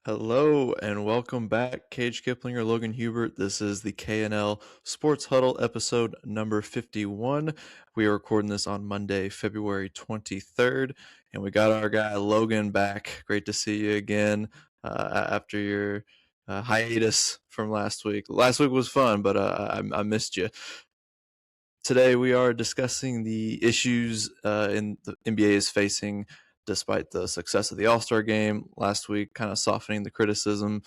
Hello and welcome back, Cage Kiplinger, Logan Hubert. This is the KNL Sports Huddle episode number 51. We are recording this on Monday, February 23rd, and we got our guy Logan back. Great to see you again after your hiatus from last week. Last week was fun, but I missed you. Today we are discussing the issues in the NBA is facing despite the success of the All-Star game last week, kind of softening the criticism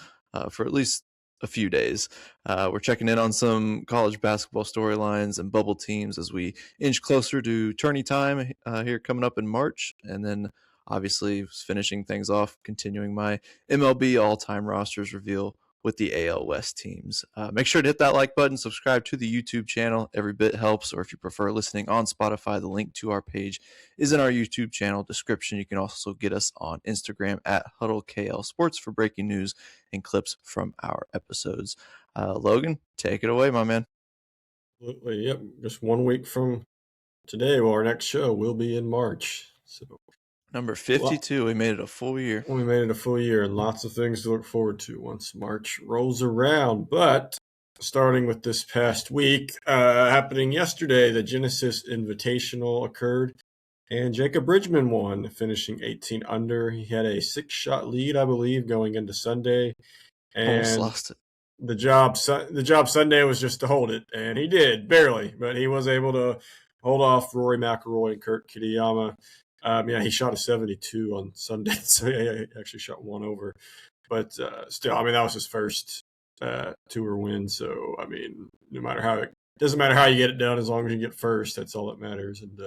for at least a few days. We're checking in on some college basketball storylines and bubble teams as we inch closer to tourney time here coming up in March. And then obviously finishing things off, continuing my MLB all-time rosters reveal with the AL West teams. Make sure to hit that like button, subscribe to the YouTube channel. Every bit helps. Or if you prefer listening on Spotify, the link to our page is in our YouTube channel description. You can also get us on Instagram at HuddleKL Sports for breaking news and clips from our episodes. Logan, take it away, my man. Absolutely. Yep. Just 1 week from today, our next show will be in March. So Number 52, we made it a full year. we made it a full year and lots of things to look forward to once March rolls around. But starting with this past week, happening yesterday, the Genesis Invitational occurred, and Jacob Bridgman won, finishing 18 under. He had a 6-shot lead, I believe, going into Sunday. Almost And lost it. the job Sunday was just to hold it, and he did, barely, but he was able to hold off Rory McIlroy and Kurt Kitayama. He shot a 72 on Sunday, so he actually shot one over. But still, that was his first tour win. So, no matter how it doesn't matter how you get it done, as long as you get first, that's all that matters. And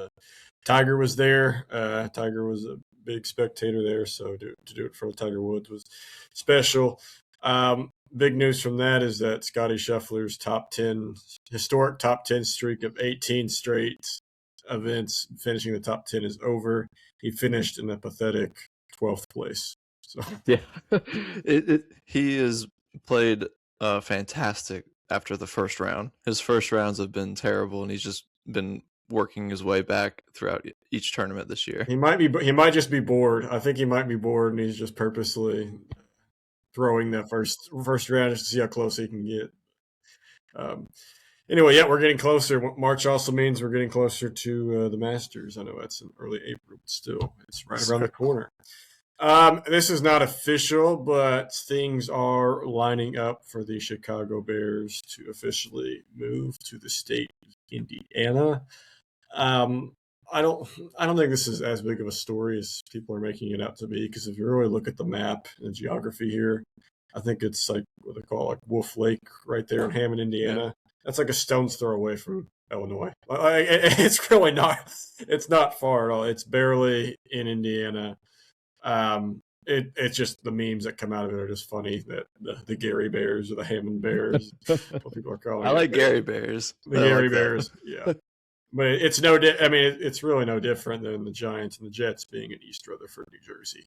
Tiger was there. Tiger was a big spectator there, so to do it for Tiger Woods was special. Big news from that is that Scottie Scheffler's historic top 10 streak of 18 straight events, finishing the top 10 is over. He finished in a pathetic 12th place. So yeah, he has played fantastic after the first round. His first rounds have been terrible, and he's just been working his way back throughout each tournament this year. He might just be bored. I think he might be bored, and he's just purposely throwing that first round just to see how close he can get. Anyway, we're getting closer. March also means we're getting closer to the Masters. I know that's in early April, but still, it's right around the corner. This is not official, but things are lining up for the Chicago Bears to officially move to the state of Indiana. I don't think this is as big of a story as people are making it out to be, because if you really look at the map and the geography here, I think it's like what they call like Wolf Lake right there in Hammond, Indiana. That's like a stone's throw away from Illinois. It's really not. It's not far at all. It's barely in Indiana. It's just the memes that come out of it are just funny. That the Gary Bears or the Hammond Bears, what people are calling. I like Gary Bears. The Gary Bears, yeah. But it's it's really no different than the Giants and the Jets being in East Rutherford, New Jersey.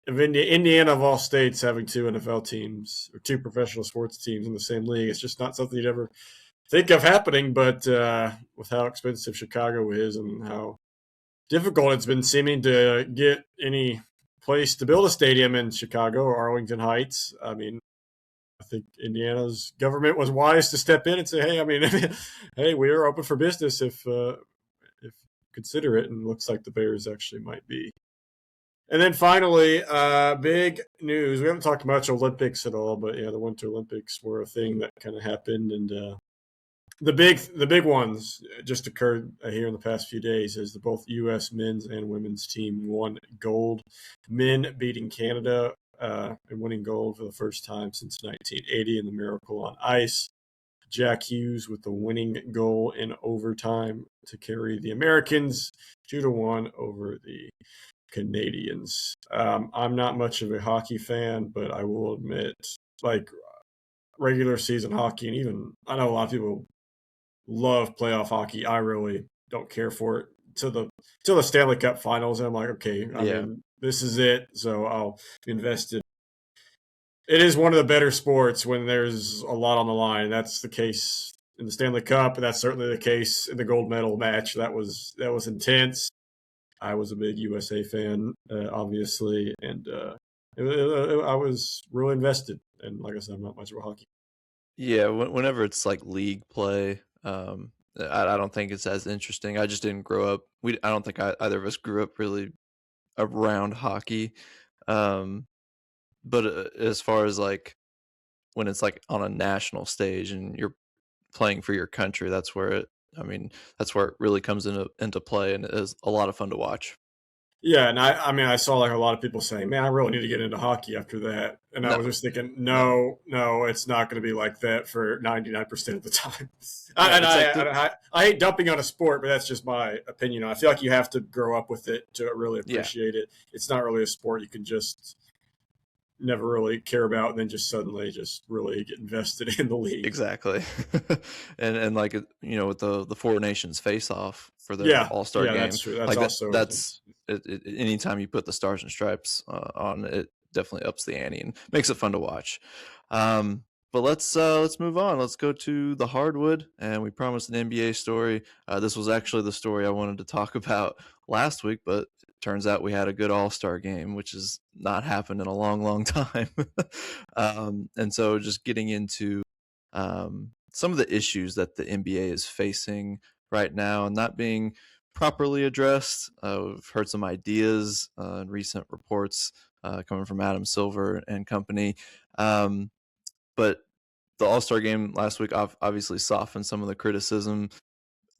Indiana of all states having two NFL teams or two professional sports teams in the same league, it's just not something you'd ever think of happening. But with how expensive Chicago is and how difficult it's been seeming to get any place to build a stadium in Chicago or Arlington Heights, I think Indiana's government was wise to step in and say, hey, we are open for business if consider it, and it looks like the Bears actually might be. And then finally, big news. We haven't talked much Olympics at all, but the Winter Olympics were a thing that kind of happened, and the big ones just occurred here in the past few days as both U.S. men's and women's team won gold. Men beating Canada and winning gold for the first time since 1980 in the Miracle on Ice. Jack Hughes with the winning goal in overtime to carry the Americans 2-1 over the Canadians. I'm not much of a hockey fan, but I will admit, like regular season hockey, and even I know a lot of people love playoff hockey. I really don't care for it till the Stanley Cup Finals. And I'm like, okay, this is it. So I'll be invested. It is one of the better sports when there's a lot on the line. That's the case in the Stanley Cup, and that's certainly the case in the gold medal match. That was intense. I was a big USA fan, obviously, and I was really invested. And like I said, I'm not much of a hockey. Yeah, whenever it's like league play, I don't think it's as interesting. I just didn't grow up. I don't think either of us grew up really around hockey. Um, but as far as like when it's like on a national stage and you're playing for your country, that's where it. I mean, that's where it really comes into play, and it is a lot of fun to watch. Yeah, and I mean, I saw like a lot of people saying, "Man, I really need to get into hockey after that." And I No, was just thinking, no, no, it's not going to be like that for 99% of the time. no. And It's like the I hate dumping on a sport, but that's just my opinion. I feel like you have to grow up with it to really yeah. appreciate it. It's not really a sport you can just never really care about and then just suddenly just really get invested in the league. Exactly. And like with the Four Nations face off for their Yeah, All-Star yeah, game, that's true. That's like also a thing. that's anytime you put the stars and stripes on it, definitely ups the ante and makes it fun to watch. But let's move on. Let's go to the hardwood, and we promised an NBA story. This was actually the story I wanted to talk about last week, but it turns out we had a good All-Star game, which has not happened in a long, long time. And so just getting into some of the issues that the NBA is facing right now and not being properly addressed. We've heard some ideas in recent reports coming from Adam Silver and company. But the All-Star game last week obviously softened some of the criticism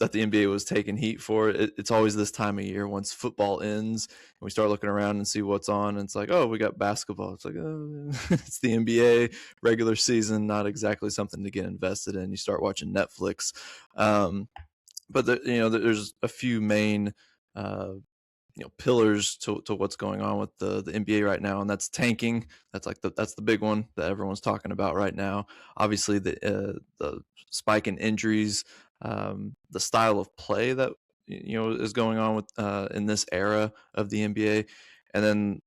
that the NBA was taking heat for. It's always this time of year once football ends and we start looking around and see what's on. And it's like, oh, we got basketball. It's like, oh, it's the NBA regular season, not exactly something to get invested in. You start watching Netflix. But there's a few main uh, pillars to what's going on with the NBA right now, and that's tanking. That's the big one that everyone's talking about right now. Obviously, the spike in injuries, the style of play that is going on with in this era of the NBA, and then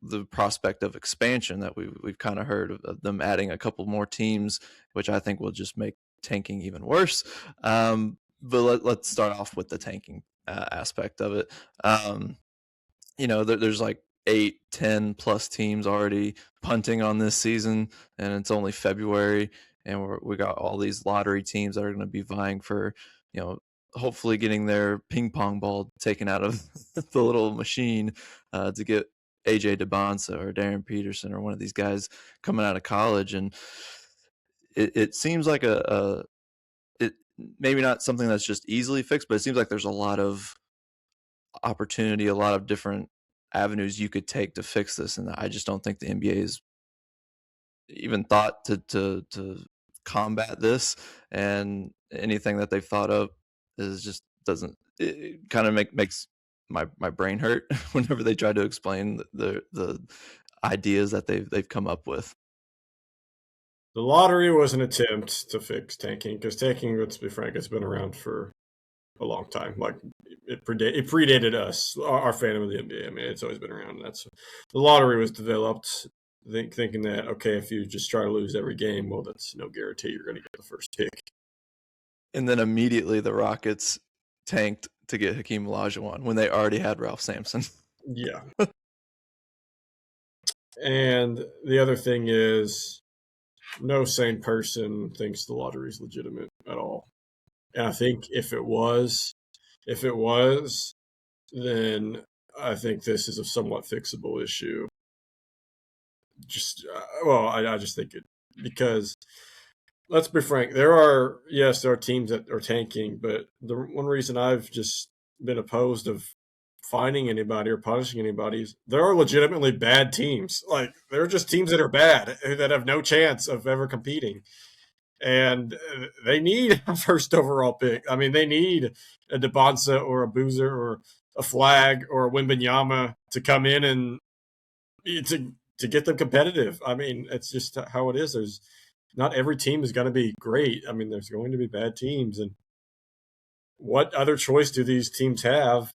the prospect of expansion that we've kind of heard of them adding a couple more teams, which I think will just make tanking even worse. But let's start off with the tanking aspect of it. Um, there's like 8, 10+ teams already punting on this season, and it's only February, and we got all these lottery teams that are going to be vying for, hopefully getting their ping pong ball taken out of the little machine to get AJ DeBonsa or Darren Peterson or one of these guys coming out of college, and it seems like it maybe not something that's just easily fixed, but it seems like there's a lot of opportunity, a lot of different avenues you could take to fix this, and I just don't think the NBA has even thought to combat this. And anything that they've thought of is just doesn't. It kind of makes my brain hurt whenever they try to explain the ideas that they've come up with. The lottery was an attempt to fix tanking because tanking, let's be frank, it's been around for a long time. Like it predated us, our fandom of the NBA. I mean, it's always been around. That's the lottery was developed thinking that okay, if you just try to lose every game, well, that's no guarantee you're going to get the first pick. And then immediately the Rockets tanked to get Hakeem Olajuwon when they already had Ralph Sampson. Yeah, and the other thing is, no sane person thinks the lottery is legitimate at all. And I think if it was, then I think this is a somewhat fixable issue. I just think it because let's be frank, there are teams that are tanking, but the one reason I've just been opposed of finding anybody or punishing anybody is there are legitimately bad teams. Like there are just teams that are bad that have no chance of ever competing. And they need a first overall pick. I mean, they need a DeBonsa or a Boozer or a Flag or a Wimbenyama to come in and to get them competitive. I mean, it's just how it is. There's not every team is going to be great. I mean, there's going to be bad teams, and what other choice do these teams have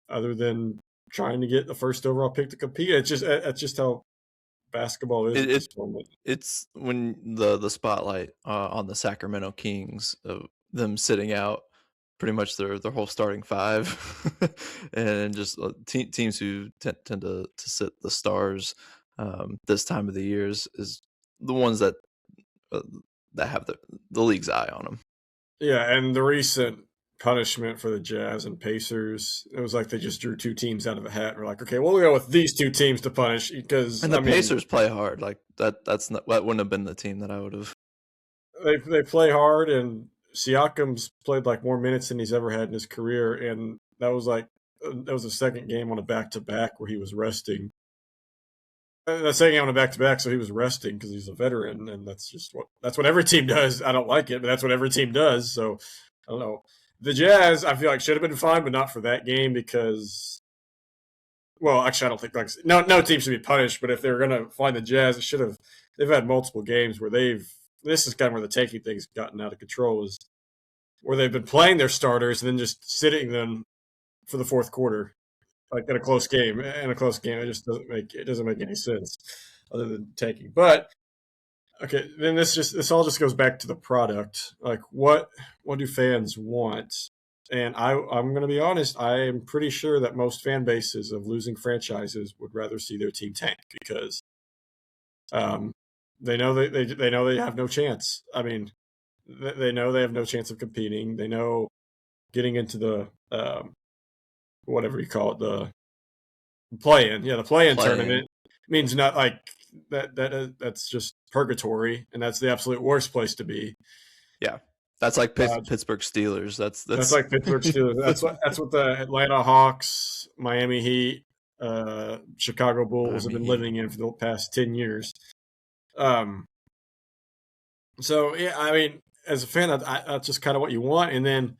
other than trying to get the first overall pick to compete? It's just how basketball is It, at it this moment. it's when the spotlight on the Sacramento Kings of them sitting out pretty much their whole starting five, and just teams who tend to sit the stars this time of the year is the ones that uh, that have the league's eye on them. Yeah, and the recent punishment for the Jazz and Pacers, it was like they just drew two teams out of a hat and were like, okay, we'll go with these two teams to punish because, And the Pacers play hard. Like that wouldn't have been the team that I would have. they play hard, and Siakam's played like more minutes than he's ever had in his career, and that was the second game on a back-to-back where he was resting. The second game on a back-to-back, so he was resting because he's a veteran, and that's what every team does. I don't like it, but that's what every team does. So I don't know. The Jazz, I feel like should have been fine, but not for that game because, well, actually, I don't think no team should be punished. But if they're going to find the Jazz, it should have. They've had multiple games where this is kind of where the tanking thing's gotten out of control, is where they've been playing their starters and then just sitting them for the fourth quarter, like in a close game. In a close game, it doesn't make any sense other than tanking. But okay, then this all just goes back to the product. Like what do fans want? And I'm going to be honest. I am pretty sure that most fan bases of losing franchises would rather see their team tank because they know they know they have no chance. I mean, they know they have no chance of competing. They know getting into the whatever you call it, the play-in. Yeah, the play-in tournament means not like that's just purgatory, and that's the absolute worst place to be. Yeah, that's like Pittsburgh Steelers. That's like Pittsburgh Steelers. That's what the Atlanta Hawks, Miami Heat, Chicago Bulls have been living in for the past 10 years. So yeah, I mean, as a fan, that's just kind of what you want. And then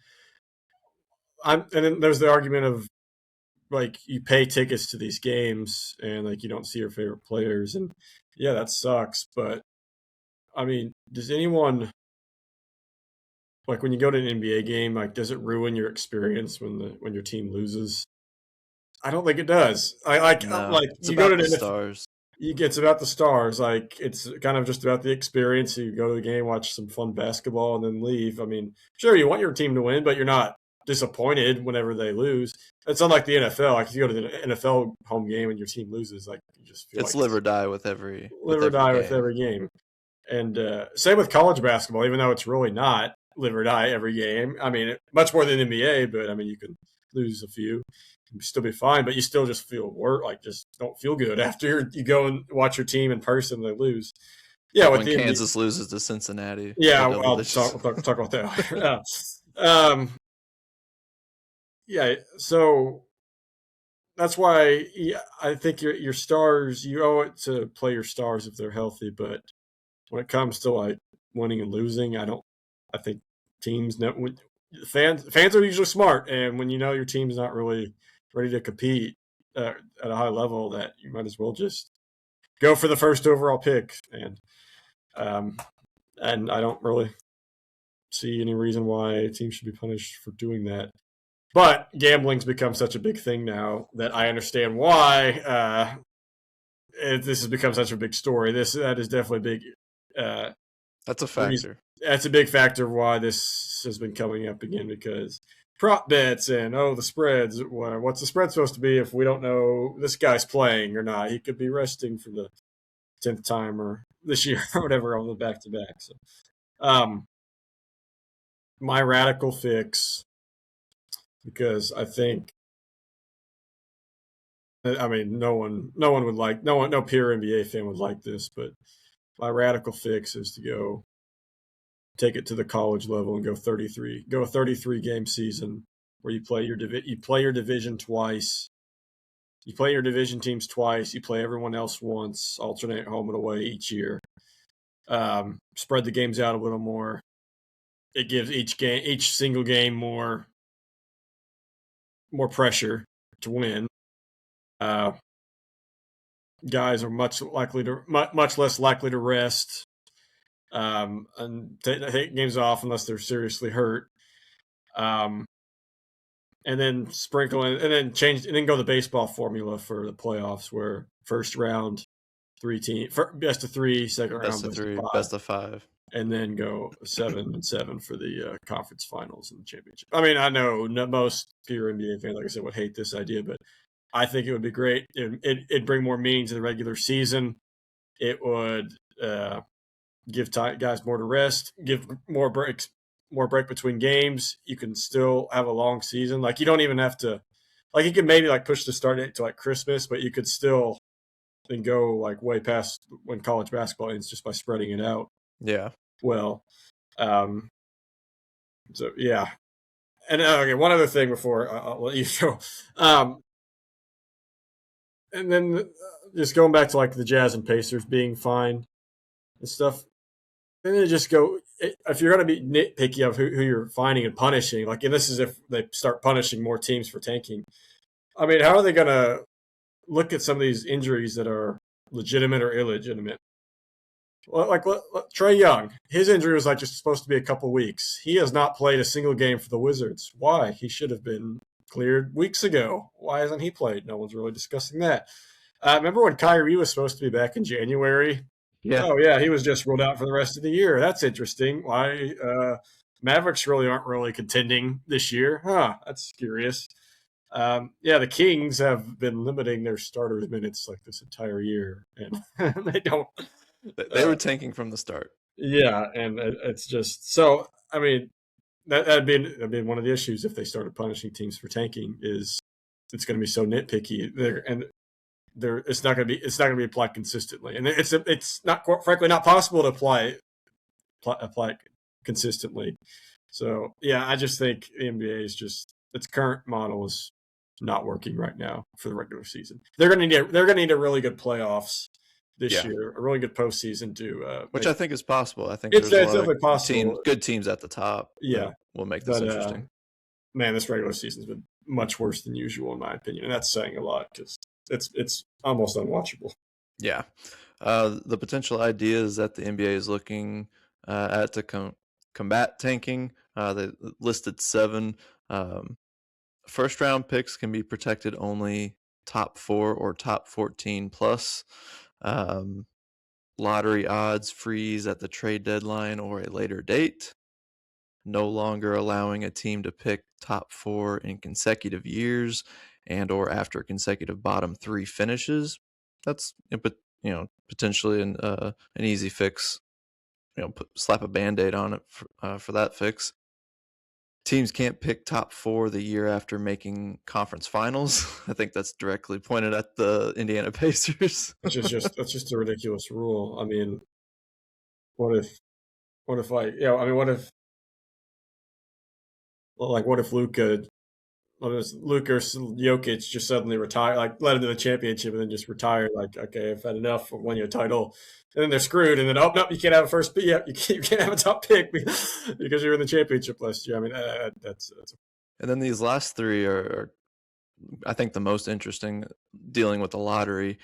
there's the argument of like you pay tickets to these games and like you don't see your favorite players, and yeah, that sucks. But I mean, does anyone like when you go to an NBA game, like does it ruin your experience when your team loses? I don't think it does. It's you go to the the stars. It's about the stars. Like it's kind of just about the experience. You go to the game, watch some fun basketball, and then leave. I mean, sure, you want your team to win, but you're not disappointed whenever they lose. It's unlike the NFL. Like if you go to the NFL home game and your team loses, like you just feel it's live or die with every game. And same with college basketball, even though it's really not live or die every game. I mean, much more than NBA, but I mean, you can lose a few, and still be fine, but you still just feel just don't feel good after you go and watch your team in person and they lose. Yeah, like when Kansas loses to Cincinnati. Yeah, I'll talk about that. Yeah, so that's why I think your stars, you owe it to play your stars if they're healthy. But when it comes to like winning and losing, I think fans are usually smart, and when you know your team's not really ready to compete at a high level, that you might as well just go for the first overall pick. And I don't really see any reason why a team should be punished for doing that. But gambling's become such a big thing now that I understand why this has become such a big story. That is definitely big. That's a factor. That's a big factor of why this has been coming up again, because prop bets and the spreads. What's the spread supposed to be if we don't know this guy's playing or not? He could be resting for the 10th time or this year or whatever on the back-to-back. So, my radical fix, because I think, I mean, no pure NBA fan would like this, but my radical fix is to go take it to the college level and go a 33 game season where you play your division twice. You play your division teams twice. You play everyone else once, alternate home and away each year. Spread the games out a little more. It gives each single game more pressure to win. Guys are much less likely to rest and take games off unless they're seriously hurt. And then sprinkle in, and then change, and then go the baseball formula for the playoffs, where first round 3 team, best of 3, second round best of 5. and then go 7-7 for the conference finals and the championship. I mean, I know most pure NBA fans, like I said, would hate this idea, but I think it would be great. It'd bring more meaning to the regular season. It would give guys more to rest, give more break between games. You can still have a long season. Like you don't even have to, like you can maybe like push the start date to like Christmas, but you could still then go like way past when college basketball ends just by spreading it out. Yeah. Well, um, so yeah. And okay, one other thing before I'll let you go. And then just going back to like the Jazz and Pacers being fine and stuff. Then they just go, if you're going to be nitpicky of who you're finding and punishing, like, and this is if they start punishing more teams for tanking. I mean, how are they going to look at some of these injuries that are legitimate or illegitimate? Like Trae Young, his injury was like just supposed to be a couple weeks. He has not played a single game for the Wizards. Why? He should have been cleared weeks ago. Why hasn't he played? No one's really discussing that. Remember when Kyrie was supposed to be back in January? Yeah. Oh yeah, he was just ruled out for the rest of the year. That's interesting. Why Mavericks aren't really contending this year? Huh? That's curious. Yeah, the Kings have been limiting their starters minutes like this entire year, and they don't. They were tanking from the start. Yeah, and it's just so. I mean, that'd be one of the issues if they started punishing teams for tanking. Is it's going to be so nitpicky there, and it's not going to be applied consistently, and it's not frankly not possible to apply consistently. So yeah, I just think the NBA is just its current model is not working right now for the regular season. They're going to need a really good playoffs this year, a really good postseason to which I think is possible. I think it's there's a lot definitely of possible. good teams at the top. Yeah, will make this interesting. Man, this regular season's been much worse than usual in my opinion, and that's saying a lot because it's almost unwatchable. Yeah, the potential idea is that the NBA is looking at to combat tanking. They listed 7. First round picks can be protected only top 4 or top 14 plus. Lottery odds freeze at the trade deadline or a later date. No longer allowing a team to pick top 4 in consecutive years and or after consecutive bottom 3 finishes. That's potentially an easy fix. Slap a band-aid on it for that fix. Teams can't pick top 4 the year after making conference finals. I think that's directly pointed at the Indiana Pacers. That's just a ridiculous rule. I mean, what if what if Luka or Jokic just suddenly retire, like led him to the championship and then just retire? Like, okay, I've had enough, won you a title, and then they're screwed. And then no, you can't have a first pick. Yeah, you can't have a top pick because you're in the championship last year. I mean, that's. And then these last 3 are, I think, the most interesting, dealing with the lottery.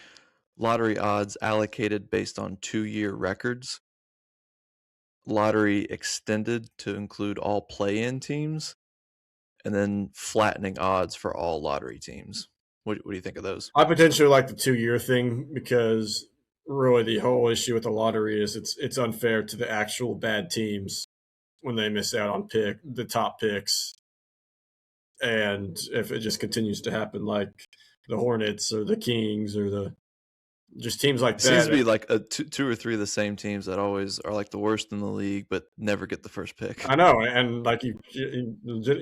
Lottery odds allocated based on 2-year records. Lottery extended to include all play-in teams, and then flattening odds for all lottery teams. What do you think of those? I potentially like the 2-year thing because really the whole issue with the lottery is it's unfair to the actual bad teams when they miss out on the top picks. And if it just continues to happen, like the Hornets or the Kings or the just teams like that, it seems to be like 2 or 3 of the same teams that always are like the worst in the league, but never get the first pick. I know, and like you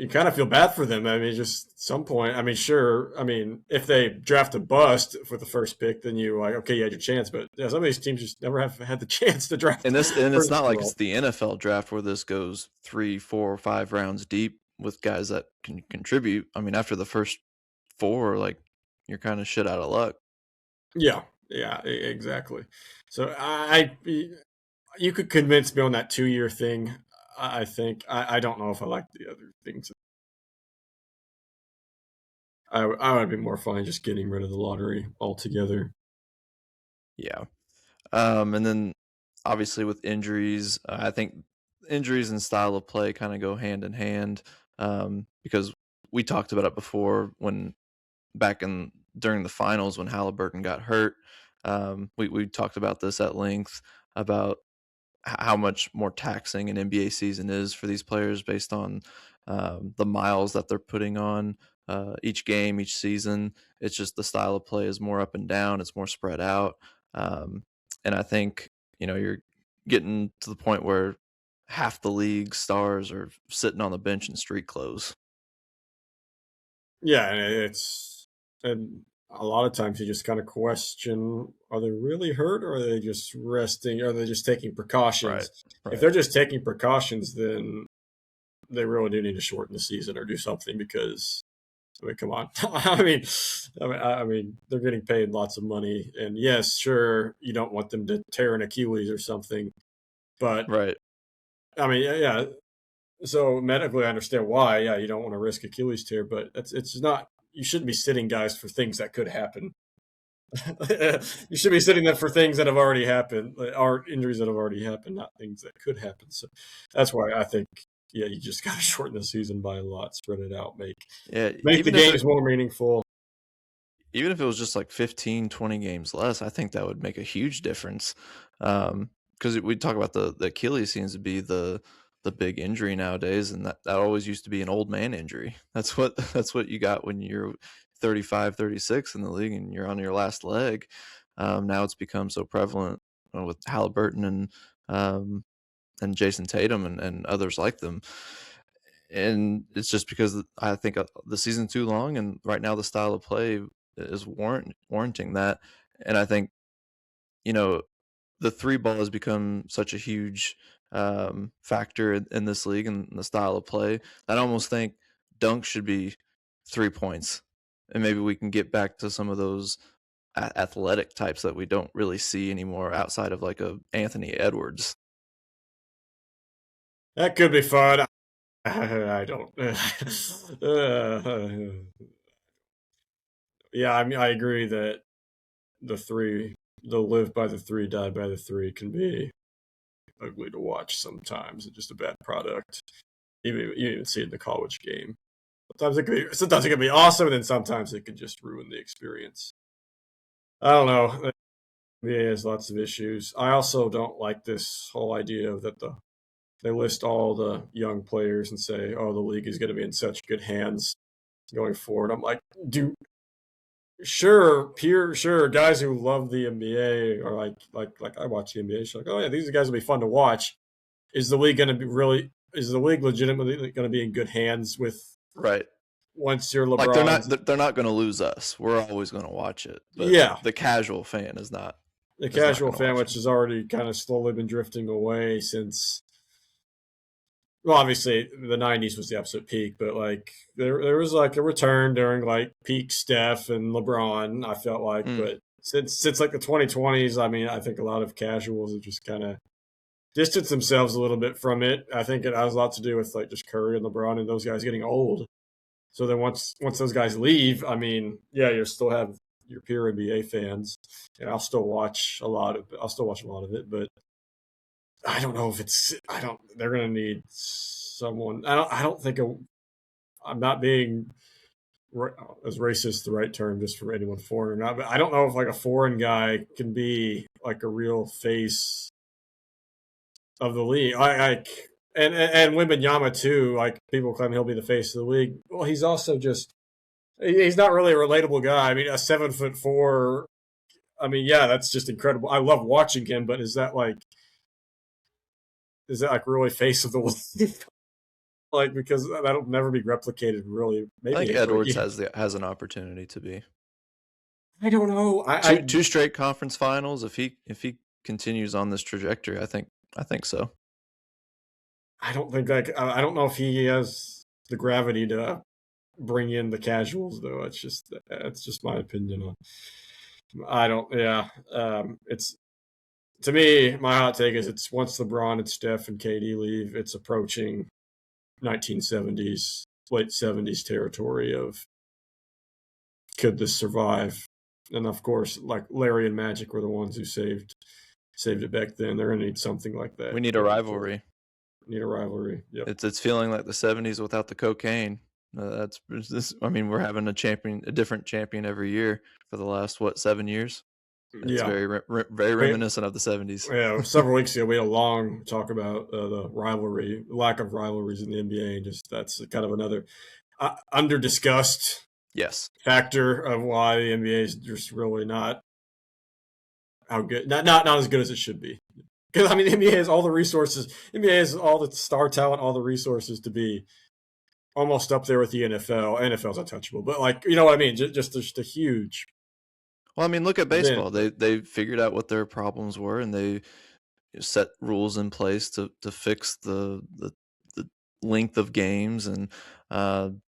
kind of feel bad for them. I mean, just at some point. I mean, sure. I mean, if they draft a bust for the first pick, then you like, okay, you had your chance. But yeah, some of these teams just never have had the chance to draft. And it's not like it's the NFL draft where this goes 3, 4, 5 rounds deep with guys that can contribute. I mean, after the first 4, like, you're kind of shit out of luck. Yeah, exactly. So you could convince me on that 2-year thing. I think I don't know if I like the other things. I would be more fine just getting rid of the lottery altogether. Yeah. And then obviously with injuries, I think injuries and style of play kind of go hand in hand, because we talked about it before when during the finals when Halliburton got hurt. We talked about this at length about how much more taxing an NBA season is for these players based on the miles that they're putting on each game, each season. It's just the style of play is more up and down. It's more spread out, and I think you're getting to the point where half the league stars are sitting on the bench in street clothes. Yeah, and and a lot of times you just kind of question: are they really hurt, or are they just resting? Or are they just taking Right, precautions? If right, they're just taking precautions, then they really do need to shorten the season or do something because I mean, come on. I mean, they're getting paid lots of money, and yes, sure, you don't want them to tear an Achilles or something, but right. I mean, yeah, yeah. So medically, I understand why. Yeah, you don't want to risk Achilles tear, but it's not. You shouldn't be sitting guys for things that could happen. You should be sitting them for things that have already happened, or injuries that have already happened, not things that could happen. So that's why I think, yeah, you just got to shorten the season by a lot, spread it out, Yeah, make the games more meaningful. even if it was just like 15, 20 games less, I think that would make a huge difference. Because we talk about the Achilles seems to be the big injury nowadays, and that always used to be an old man injury. That's what you got when you're 35, 36 in the league and you're on your last leg. Now it's become so prevalent with Halliburton and Jason Tatum and others like them. And it's just because I think the season's too long, and right now the style of play is warranting that. And I think you know the three ball has become such a huge factor in this league and the style of play that I almost think dunk should be 3 points, and maybe we can get back to some of those athletic types that we don't really see anymore outside of like a Anthony Edwards. That could be fun. I don't. Yeah, I mean, I agree that the live by the three, die by the three can be ugly to watch sometimes. It's just a bad product. You even see it in the college game. Sometimes it can be awesome, and then sometimes it can just ruin the experience. I don't know. NBA has lots of issues. I also don't like this whole idea of that they list all the young players and say, "Oh, the league is going to be in such good hands going forward." I'm like, do sure, guys who love the NBA are like I watch the NBA. So like, oh yeah, these guys will be fun to watch. Is the league going to be really? Is the league legitimately going to be in good hands with Right. once you're Like LeBron's? they're not going to lose us. We're always going to watch it, but Yeah, the casual fan the is not casual going to fan, watch which them. has already kind of slowly been drifting away since. Well, obviously the '90s was the absolute peak, but like there was like a return during like peak Steph and LeBron. I felt like, Mm, but since like the 2020s, I mean, I think a lot of casuals have just kind of distanced themselves a little bit from it. I think it has a lot to do with like just Curry and LeBron and those guys getting old. So then once those guys leave, I mean, yeah, you still have your peer NBA fans, and I'll still watch a lot of. I'll still watch a lot of it, but I don't know if it's. I don't. They're gonna need someone. I don't think. I'm not being as racist the right term just for anyone foreign or not, but I don't know if like a foreign guy can be like a real face of the league. I like and Wembanyama too. Like people claim he'll be the face of the league. Well, he's also just he's not really a relatable guy. I mean, a 7'4". I mean, yeah, that's just incredible. I love watching him, but is that like really face of the league? Like because that'll never be replicated. Really, I maybe think it. Edwards has an opportunity to be I don't know. two straight conference finals if he continues on this trajectory. I think so. I don't think like I don't know if he has the gravity to bring in the casuals though. It's just my opinion on. I don't. Yeah. It's to me. My hot take is it's once LeBron and Steph and KD leave, it's approaching 1970s, late 70s territory of could this survive? And of course, like Larry and Magic were the ones who saved it back then. They're gonna need something like We that need a going forward. rivalry. Need a rivalry. Yep. It's feeling like the '70s without the cocaine. That's this. I mean, we're having a different champion every year for the last 7 years. It's Yeah. very reminiscent of the 70s. Yeah, several weeks ago, we had a long talk about the rivalry, lack of rivalries in the NBA, and just that's kind of another under discussed Yes. factor of why the NBA is just really not how good, not as good as it should be. Because I mean, the NBA has all the resources. NBA has all the star talent, all the resources to be almost up there with the NFL. NFL's untouchable, but like you know what I mean. Just a huge Well, I mean, look at event. baseball. They figured out what their problems were, and they set rules in place to fix the length of games and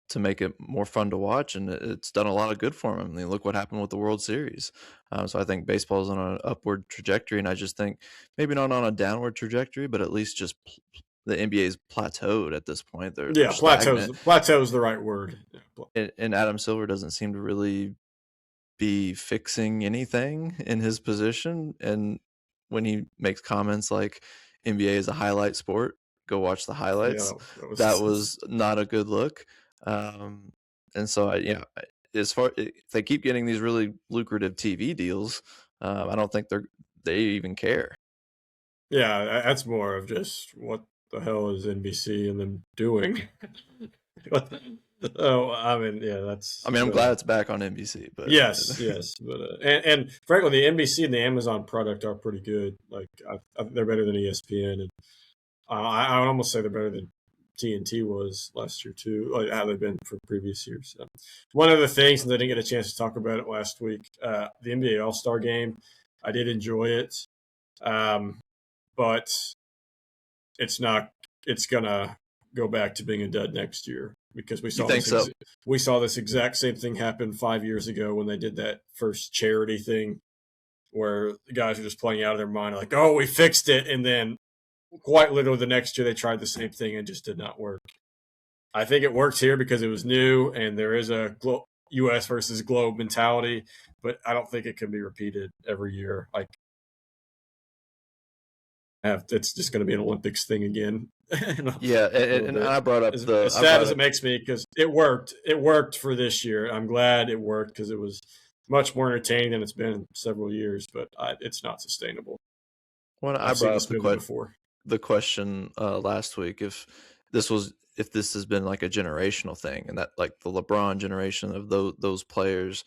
to make it more fun to watch. And it's done a lot of good for them. I mean, look what happened with the World Series. So I think baseball is on an upward trajectory, and I just think maybe not on a downward trajectory, but at least just the NBA's plateaued at this point. They're Yeah, stagnant, plateau is the right word. Yeah, and Adam Silver doesn't seem to really be fixing anything in his position. And when he makes comments like NBA is a highlight sport, go watch the highlights, yeah, that that was was not a good look. And so, as far if they keep getting these really lucrative TV deals, I don't think they even care. yeah. That's more of just what the hell is NBC and them doing? Oh, I mean, yeah, I that's mean, I'm but glad it's back on NBC, but yes, but and frankly, the NBC and the Amazon product are pretty good. Like they're better than ESPN, and I would almost say they're better than TNT was last year too. Like how they've been for previous years. One of the things, and I didn't get a chance to talk about it last week, the NBA All Star Game. I did enjoy it, but it's not. It's gonna go back to being a dud next year because you think so? we saw this exact same thing happen 5 years ago when they did that first charity thing where the guys were just playing out of their mind, like, "Oh, we fixed it," and then quite literally the next year they tried the same thing and just did not work. I think it works here because it was new and there is a U.S. versus globe mentality, but I don't think it can be repeated every year. Like, it's just going to be an Olympics thing again. Yeah, and I brought up as sad as it makes me, because it worked. It worked for this year. I'm glad it worked because it was much more entertaining than it's been in several years. But it's not sustainable. when I I've seen brought this up movie before. the question last week if this has been like a generational thing, and that like the LeBron generation of those players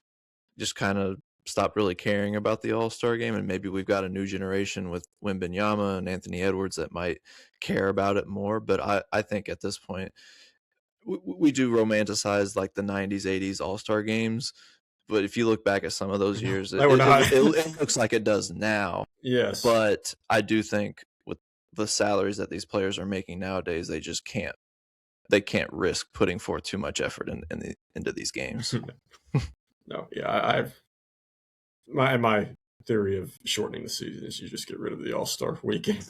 just kind of stopped really caring about the All-Star game, and maybe we've got a new generation with Wembanyama and Anthony Edwards that might care about it more. But I think at this point we do romanticize like the 90s 80s All-Star games, but if you look back at some of those No, years, they were not. it looks like it does now. Yes. But I do think with the salaries that these players are making nowadays, they can't risk putting forth too much effort into these games. No. Yeah. I've my theory of shortening the season is you just get rid of the All Star weekend.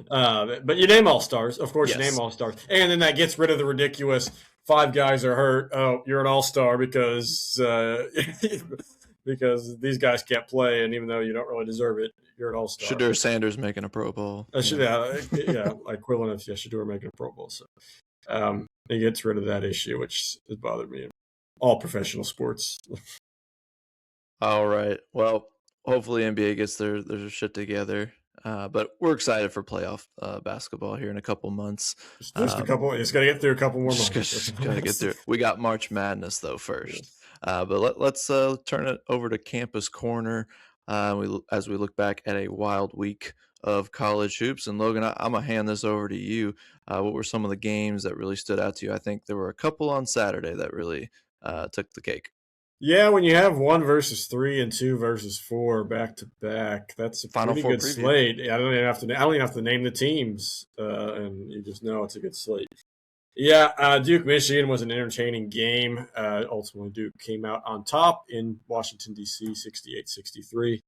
But you name All Stars, of course. You name Yes. All Stars, and then that gets rid of the ridiculous 5 guys are hurt. Oh, you're an All Star because because these guys can't play, and even though you don't really deserve it, you're an All Star. Shadur Sanders making a Pro Bowl. Yeah, equivalent of Shadur making a Pro Bowl. So it gets rid of that issue, which has bothered me in all professional sports. All right. Well, hopefully NBA gets their shit together. But we're excited for playoff basketball here in a couple months. Just a couple. It's got to get through a couple more months. Just gotta get through. We got March Madness though first. Yes. But let's turn it over to Campus Corner. As we look back at a wild week of college hoops. And Logan, I'm gonna hand this over to you. What were some of the games that really stood out to you? I think there were a couple on Saturday that really took the cake. Yeah, when you have 1 versus 3 and 2 versus 4 back to back, that's a Final pretty Four good preview. slate. I don't even have to name the teams, and you just know it's a good slate. Yeah, Duke Michigan was an entertaining game. Ultimately, Duke came out on top in Washington D.C. 68-63.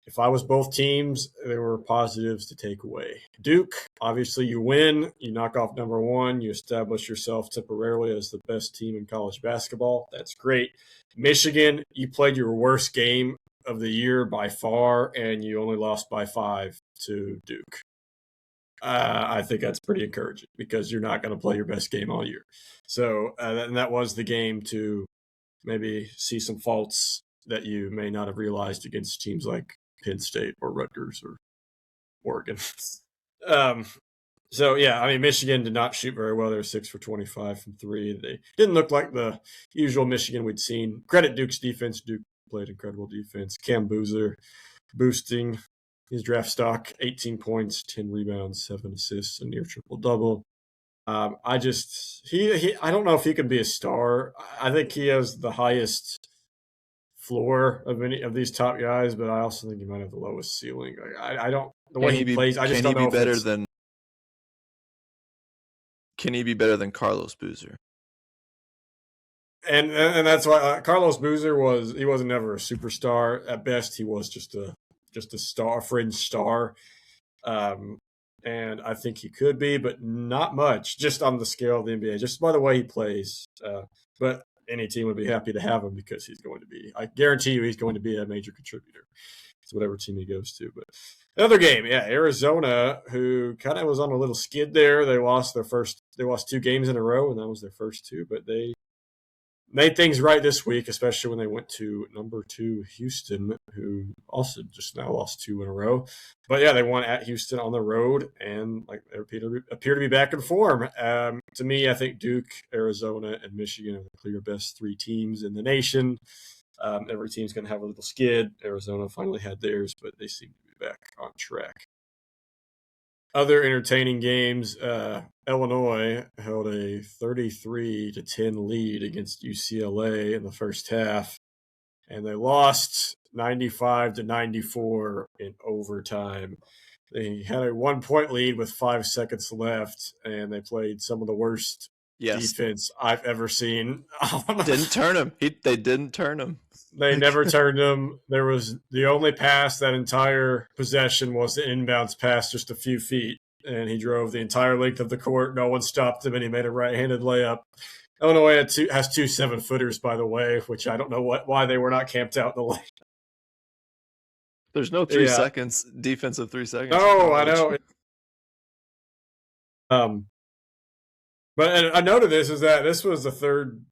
If I was both teams, there were positives to take away. Duke, obviously, you win. You knock off number 1. You establish yourself temporarily as the best team in college basketball. That's great. Michigan, you played your worst game of the year by far, and you only lost by 5 to Duke. I think that's pretty encouraging because you're not going to play your best game all year. So and that was the game to maybe see some faults that you may not have realized against teams like Penn State or Rutgers or Oregon. So yeah, I mean, Michigan did not shoot very well. They were 6 for 25 from three. They didn't look like the usual Michigan we'd seen. Credit Duke's defense. Duke played incredible defense. Cam Boozer boosting his draft stock, 18 points, 10 rebounds, 7 assists, a near triple double. I don't know if he could be a star. I think he has the highest floor of any of these top guys, but I also think he might have the lowest ceiling. I don't the way he plays. I just don't know if Can he be better than Carlos Boozer? And that's why Carlos Boozer wasn't never a superstar. At best, he was just a star, fringe star. And I think he could be, but not much, just on the scale of the NBA, just by the way he plays. But any team would be happy to have him because I guarantee you he's going to be a major contributor to whatever team he goes to. But another game, yeah, Arizona, who kind of was on a little skid there. They lost 2 games in a row, and that was their first 2, but they made things right this week, especially when they went to number 2 Houston, who also just now lost 2 in a row. But yeah, they won at Houston on the road, and like they appear to be back in form. To me, I think Duke, Arizona, and Michigan are the clear best 3 teams in the nation. Every team's going to have a little skid. Arizona finally had theirs, but they seem to be back on track. Other entertaining games, Illinois held a 33-10 lead against UCLA in the first half, and they lost 95-94 in overtime. They had a 1-point lead with 5 seconds left, and they played some of the worst defense I've ever seen. Didn't turn him. They didn't turn him. They never turned him. There was the only pass that entire possession was the inbounds pass just a few feet, and he drove the entire length of the court. No one stopped him, and he made a right-handed layup. Illinois has 2 7-footers, by the way, which I don't know why they were not camped out in the lane. There's no 3 seconds, defensive 3 seconds. No, I know. But a note of this is that this was the third.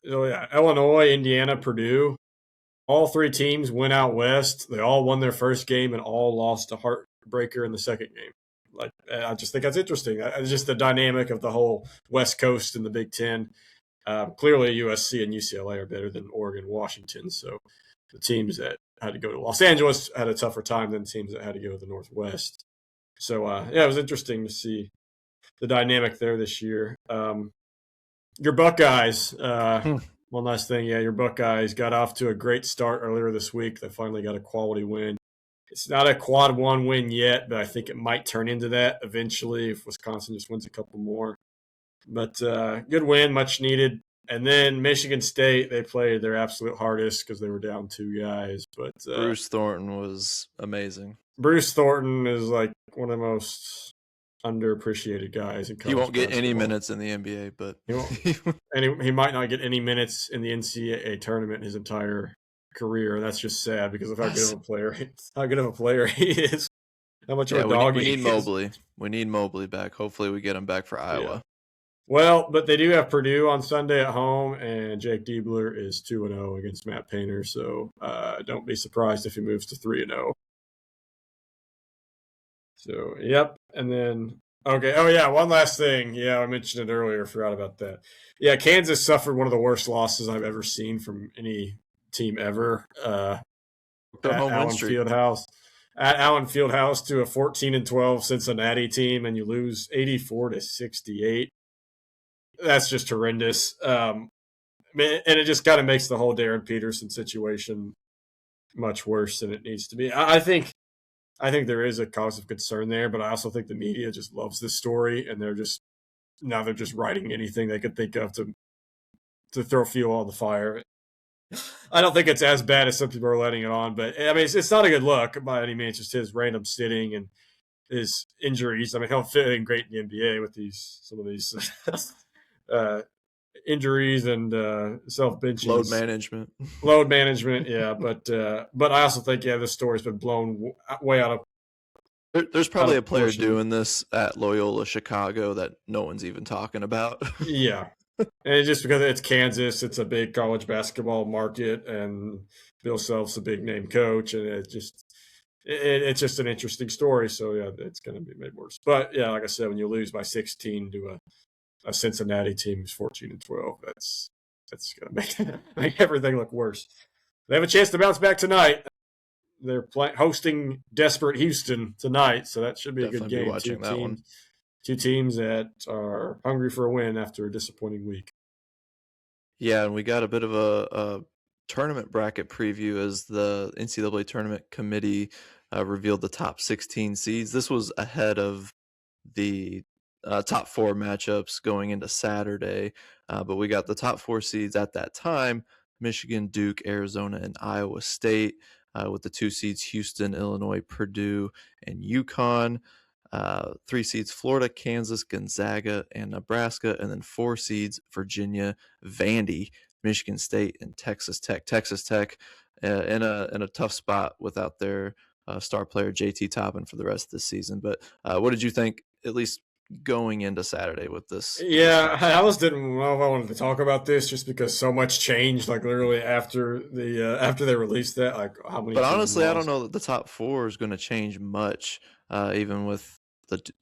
Illinois, Indiana, Purdue. All 3 teams went out west. They all won their first game and all lost a heartbreaker in the second game. Like, I just think that's interesting. It's just the dynamic of the whole West Coast and the Big Ten. Clearly, USC and UCLA are better than Oregon, Washington. So the teams that had to go to Los Angeles had a tougher time than teams that had to go to the Northwest. So, it was interesting to see the dynamic there this year. Your Buckeyes, one last thing. Yeah, your Buckeyes got off to a great start earlier this week. They finally got a quality win. It's not a quad 1 win yet, but I think it might turn into that eventually if Wisconsin just wins a couple more. But good win, much needed. And then Michigan State, they played their absolute hardest because they were down 2 guys. But Bruce Thornton was amazing. Bruce Thornton is like one of the most underappreciated guys in college. He won't get any minutes in the NBA, but he might not get any minutes in the NCAA tournament his entire career, and that's just sad because of how good of a player he is. How much of a dog we need Mobley. We need Mobley back. Hopefully, we get him back for Iowa. Yeah. Well, but they do have Purdue on Sunday at home, and Jake Diebler is 2-0 against Matt Painter, so don't be surprised if he moves to 3-0. So, yep. And then, okay. Oh, yeah. One last thing. Yeah, I mentioned it earlier. Forgot about that. Yeah, Kansas suffered one of the worst losses I've ever seen from any team ever at Allen Fieldhouse. At Allen Fieldhouse to a 14-12 Cincinnati team, and you lose 84-68. That's just horrendous. And it just kind of makes the whole Darren Peterson situation much worse than it needs to be. I think there is a cause of concern there, but I also think the media just loves this story, and they're just writing anything they could think of to throw fuel on the fire. I don't think it's as bad as some people are letting it on, but I mean, it's not a good look by any means. Just his random sitting and his injuries. I mean, he'll fit in great in the NBA with some of these injuries and self-benching. Load management, yeah. But I also think, this story's been blown way out of. There's probably a player doing this at Loyola Chicago that no one's even talking about. Yeah. And just because it's Kansas, it's a big college basketball market, and Bill Self's a big name coach, and it's just an interesting story. So yeah, it's going to be made worse. But yeah, like I said, when you lose by 16 to a Cincinnati team who's 14-12, that's going to make everything look worse. They have a chance to bounce back tonight. They're hosting desperate Houston tonight, so that should be a good Definitely be game. watching that one. Two teams that are hungry for a win after a disappointing week. Yeah, and we got a bit of a tournament bracket preview as the NCAA tournament committee revealed the top 16 seeds. This was ahead of the top four matchups going into Saturday, but we got the top four seeds at that time: Michigan, Duke, Arizona, and Iowa State, with the two seeds Houston, Illinois, Purdue, and UConn. Three seeds Florida, Kansas, Gonzaga, and Nebraska, and then four seeds Virginia, Vandy, Michigan State, and Texas Tech. Texas Tech in a tough spot without their star player JT Toppin for the rest of the season. But what did you think, at least going into Saturday with this? Yeah, I almost didn't know if I wanted to talk about this just because so much changed, like literally after they released that, like how many But teams honestly, I don't lost. know that the top four is going to change much, even with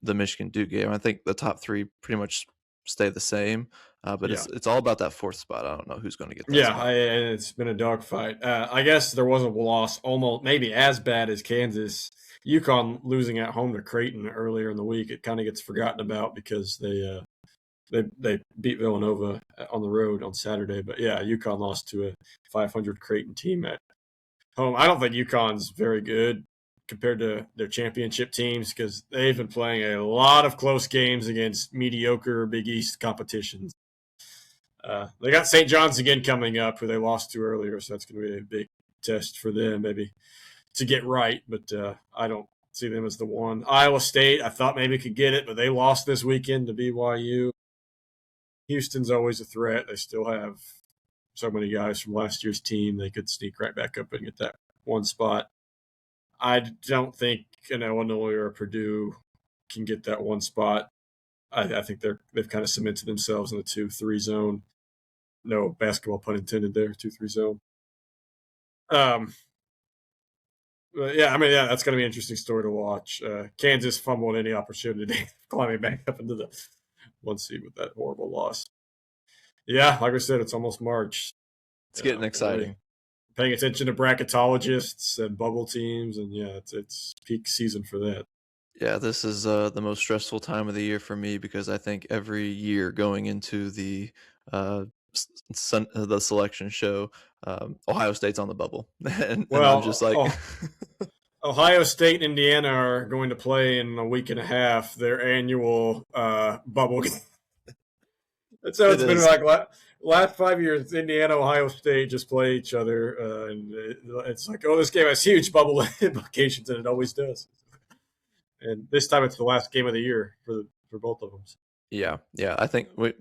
the Michigan Duke game. I think the top three pretty much stay the same, but Yeah, it's all about that fourth spot. I don't know who's going to get that yeah, spot. and it's been a dogfight. I guess there was a loss almost maybe as bad as Kansas. UConn losing at home to Creighton earlier in the week. It kind of gets forgotten about because they beat Villanova on the road on Saturday. But yeah, UConn lost to a 500 Creighton team at home. I don't think UConn's very good compared to their championship teams because they've been playing a lot of close games against mediocre Big East competitions. They got St. John's again coming up, who they lost to earlier, so that's going to be a big test for them, maybe to get right. But I don't see them as the one. Iowa State, I thought maybe could get it, but they lost this weekend to BYU. Houston's always a threat. They still have so many guys from last year's team. They could sneak right back up and get that one spot. I don't think an Illinois or a Purdue can get that one spot. I think they've kind of cemented themselves in the 2-3 zone. No basketball pun intended there. 2-3 zone. Um, yeah, I mean, yeah, that's going to be an interesting story to watch. Kansas fumbled any opportunity climbing back up into the one seed with that horrible loss. Yeah, like I said, it's almost March. It's getting Really exciting. paying attention to bracketologists and bubble teams, and yeah, it's peak season for that. Yeah, this is the most stressful time of the year for me because I think every year going into the uh, the selection show, Ohio State's on the bubble, and I'm just Well, like, Ohio State and Indiana are going to play in a week and a half their annual bubble game. That's how it it's been is. like last 5 years. Indiana, Ohio State just play each other, and it's like, oh, this game has huge bubble implications, and it always does. And this time, it's the last game of the year for both of them. Yeah. I think we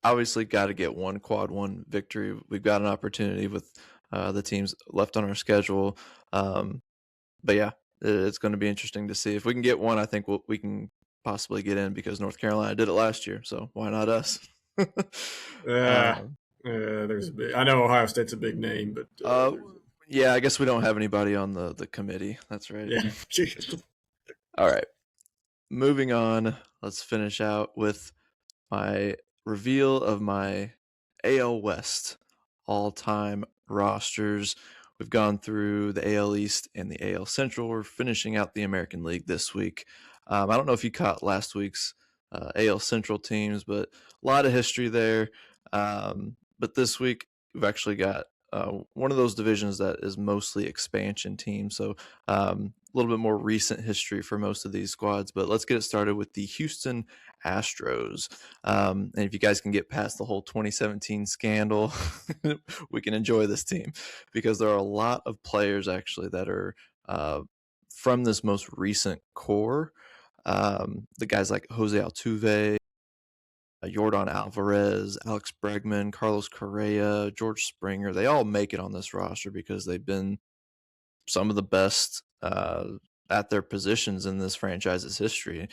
obviously got to get one quad one victory. We've got an opportunity with the teams left on our schedule, but yeah, it's going to be interesting to see if we can get one. I think we can possibly get in because North Carolina did it last year, so why not us? Uh, um, there's a big. I know Ohio State's a big name, but uh, there's yeah, I guess we don't have anybody on the committee. That's right. yeah. All right, moving on. Let's finish out with my reveal of my AL West all-time rosters. We've gone through the AL East and the AL Central. We're finishing out the American League this week. I don't know if you caught last week's AL Central teams, but a lot of history there. But this week, we've actually got one of those divisions that is mostly expansion teams. So a little bit more recent history for most of these squads. But let's get it started with the Houston Astros. And if you guys can get past the whole 2017 scandal, we can enjoy this team because there are a lot of players actually that are from this most recent core. The guys like Jose Altuve, Jordan Alvarez, Alex Bregman, Carlos Correa, George Springer, they all make it on this roster because they've been some of the best at their positions in this franchise's history.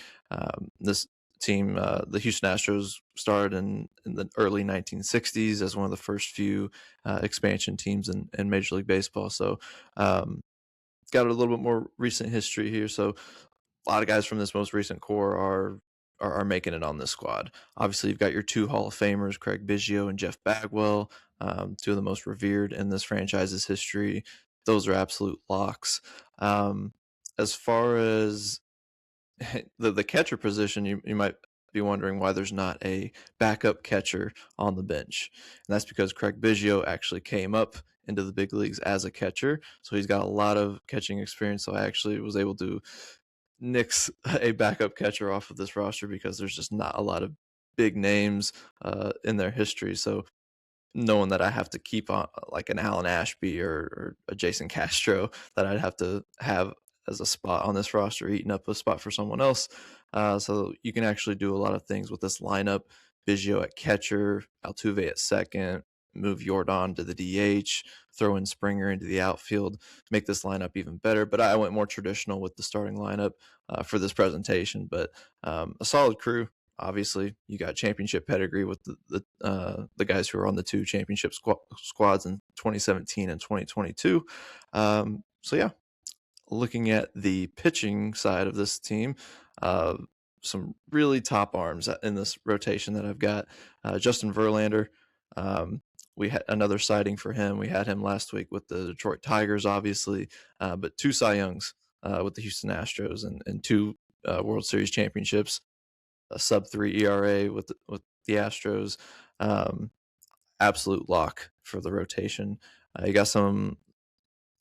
This team. The Houston Astros started in the early 1960s as one of the first few expansion teams in Major League Baseball. So got a little bit more recent history here. So a lot of guys from this most recent core are making it on this squad. Obviously, you've got your two Hall of Famers, Craig Biggio and Jeff Bagwell, two of the most revered in this franchise's history. Those are absolute locks. As far as the catcher position, you might be wondering why there's not a backup catcher on the bench. And that's because Craig Biggio actually came up into the big leagues as a catcher. So he's got a lot of catching experience. So I actually was able to nix a backup catcher off of this roster because there's just not a lot of big names in their history. So knowing that I have to keep on like an Alan Ashby or a Jason Castro that I'd have to have as a spot on this roster, eating up a spot for someone else. So you can actually do a lot of things with this lineup. Biggio at catcher, Altuve at second, move Jordan to the DH, throw in Springer into the outfield, make this lineup even better. But I went more traditional with the starting lineup for this presentation. But a solid crew. Obviously, you got championship pedigree with the guys who are on the two championship squads in 2017 and 2022. So yeah, looking at the pitching side of this team, some really top arms in this rotation that I've got. Justin Verlander, we had another sighting for him. We had him last week with the Detroit Tigers, obviously, but two Cy Youngs with the Houston Astros and two World Series championships, a sub-3 ERA with the Astros. Absolute lock for the rotation. You got some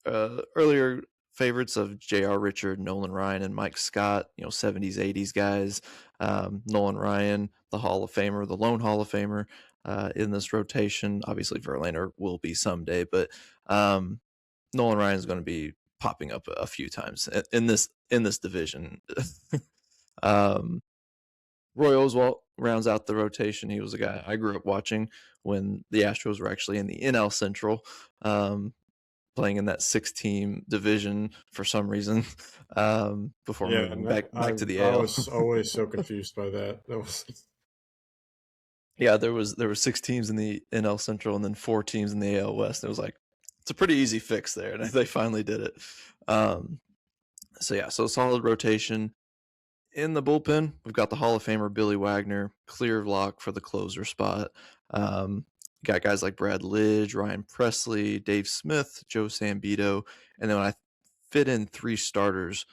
earlier favorites of J.R. Richard, Nolan Ryan, and Mike Scott, 70s, 80s guys. Nolan Ryan, the Hall of Famer, the lone Hall of Famer in this rotation. Obviously, Verlander will be someday, but Nolan Ryan is going to be popping up a few times in this division. Roy Oswalt rounds out the rotation. He was a guy I grew up watching when the Astros were actually in the NL Central, playing in that 6-team division for some reason, before Yeah, moving and back to the I AL. was always so confused by that. That was Yeah, there were 6 teams in the NL Central and then 4 teams in the AL West. It was like it's a pretty easy fix there, and they finally did it. So yeah, so solid rotation. In the bullpen, we've got the Hall of Famer Billy Wagner, clear lock for the closer spot. Got guys like Brad Lidge, Ryan Presley, Dave Smith, Joe Sambito, and then when I fit in 3 starters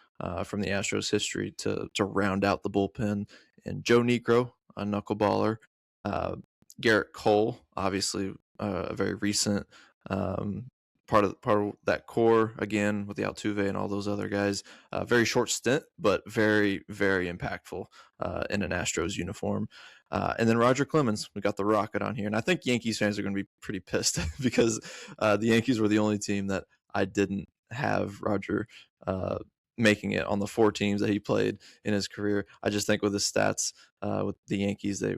from the Astros history to round out the bullpen, and Joe Niekro, a knuckleballer, uh, Garrett Cole, obviously a very recent part of that core again with the Altuve and all those other guys. Very short stint, but very very impactful in an Astros uniform. And then Roger Clemens, we got the Rocket on here, and I think Yankees fans are going to be pretty pissed because the Yankees were the only team that I didn't have Roger making it on the 4 teams that he played in his career. I just think with his stats with the Yankees, they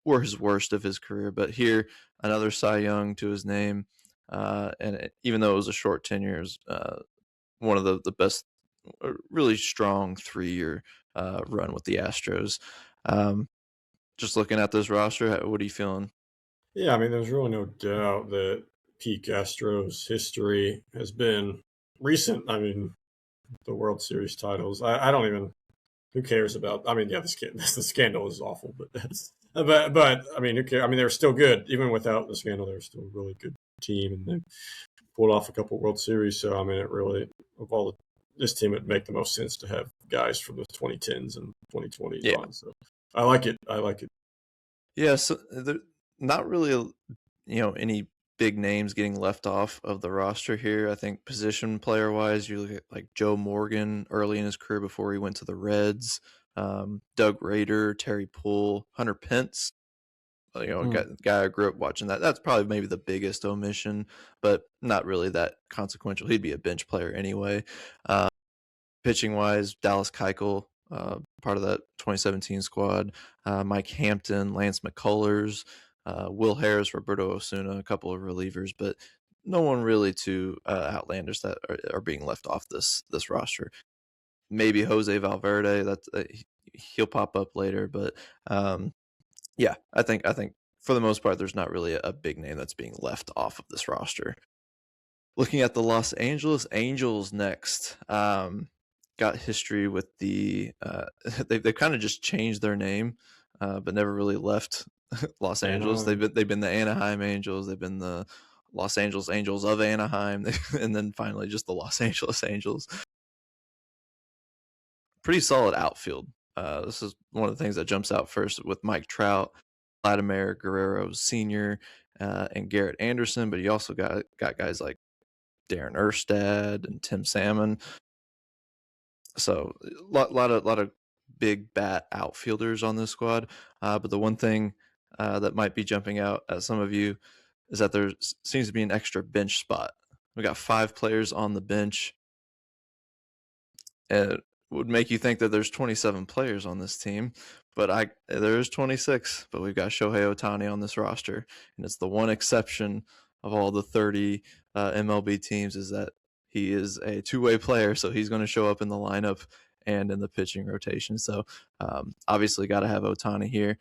were his worst of his career. But here, another Cy Young to his name. Even though it was a short tenure, it was one of the best, really strong 3-year run with the Astros. Just looking at this roster, what are you feeling? Yeah, I mean, there's really no doubt that peak Astros history has been recent. I mean, the World Series titles. I don't even. Who cares about? I mean, yeah, the scandal is awful, but but I mean, who cares? I mean, they're still good even without the scandal. They're still a really good team, and they pulled off a couple World Series. So I mean, it really of all this team, it'd make the most sense to have guys from the 2010s and 2020s Yeah, on. So I like it. I like it. yeah. So not really, any big names getting left off of the roster here. I think position player wise, you look at like Joe Morgan early in his career before he went to the Reds. Doug Rader, Terry Poole, Hunter Pence. Guy I grew up watching that. That's probably maybe the biggest omission, but not really that consequential. He'd be a bench player anyway. Pitching wise, Dallas Keuchel, part of that 2017 squad. Mike Hampton, Lance McCullers, Will Harris, Roberto Osuna, a couple of relievers, but no one really too outlandish that are being left off this roster. Maybe Jose Valverde. That's he'll pop up later. But yeah, I think for the most part, there's not really a big name that's being left off of this roster. Looking at the Los Angeles Angels next, got history with the they've kind of just changed their name, but never really left Los Angeles. Anaheim. They've been the Anaheim Angels. They've been the Los Angeles Angels of Anaheim, and then finally just the Los Angeles Angels. Pretty solid outfield. This is one of the things that jumps out first with Mike Trout, Vladimir Guerrero Sr., and Garrett Anderson. But you also got guys like Darren Erstad and Tim Salmon. So lot of big bat outfielders on this squad. But the one thing that might be jumping out at some of you is that there seems to be an extra bench spot. We got 5 players on the bench. It would make you think that there's 27 players on this team, but there is 26. But we've got Shohei Ohtani on this roster, and it's the one exception of all the 30 MLB teams is that he is a two-way player, so he's going to show up in the lineup and in the pitching rotation. So obviously got to have Ohtani here.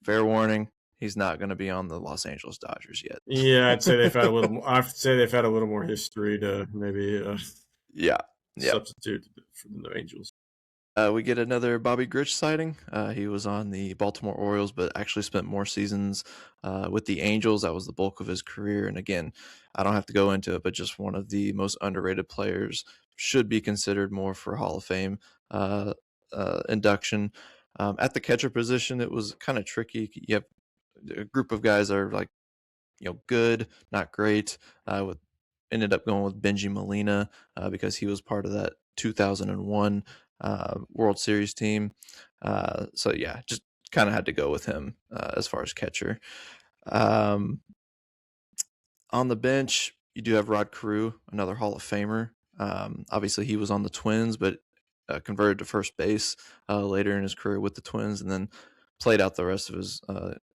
Fair warning, he's not going to be on the Los Angeles Dodgers yet. Yeah, I'd say they've had a little. I'd say they've had a little more history to maybe yeah. substitute for the Angels. We get another Bobby Grich sighting. He was on the Baltimore Orioles, but actually spent more seasons with the Angels. That was the bulk of his career. And again, I don't have to go into it, but just one of the most underrated players, should be considered more for Hall of Fame induction. At the catcher position, it was kind of tricky. You have a group of guys that are like, good, not great. Ended up going with Benji Molina because he was part of that 2001 World Series team. So yeah, just kind of had to go with him as far as catcher. On the bench, you do have Rod Carew, another Hall of Famer. Obviously, he was on the Twins, but converted to first base later in his career with the Twins, and then played out the rest of his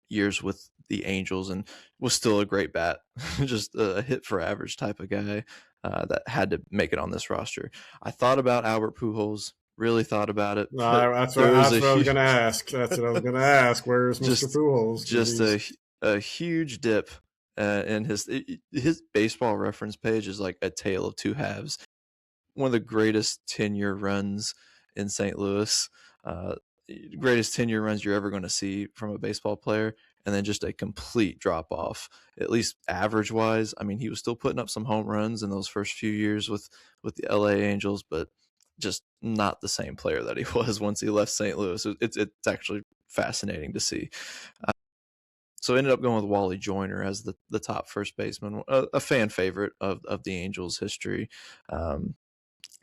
years with the Angels, and was still a great bat, just a hit for average type of guy that had to make it on this roster. I thought about Albert Pujols, really thought about it. No, that's what I was going to ask. That's what I was going to ask. Where's Mr. Pujols? Just a huge dip in his baseball reference page is like a tale of two halves. One of the greatest 10-year runs in St. Louis, greatest 10-year runs you're ever going to see from a baseball player, and then just a complete drop off, at least average wise. I mean, he was still putting up some home runs in those first few years with the LA Angels, but just not the same player that he was once he left St. Louis. It's actually fascinating to see. So ended up going with Wally Joyner as the top first baseman, a fan favorite of the Angels' history,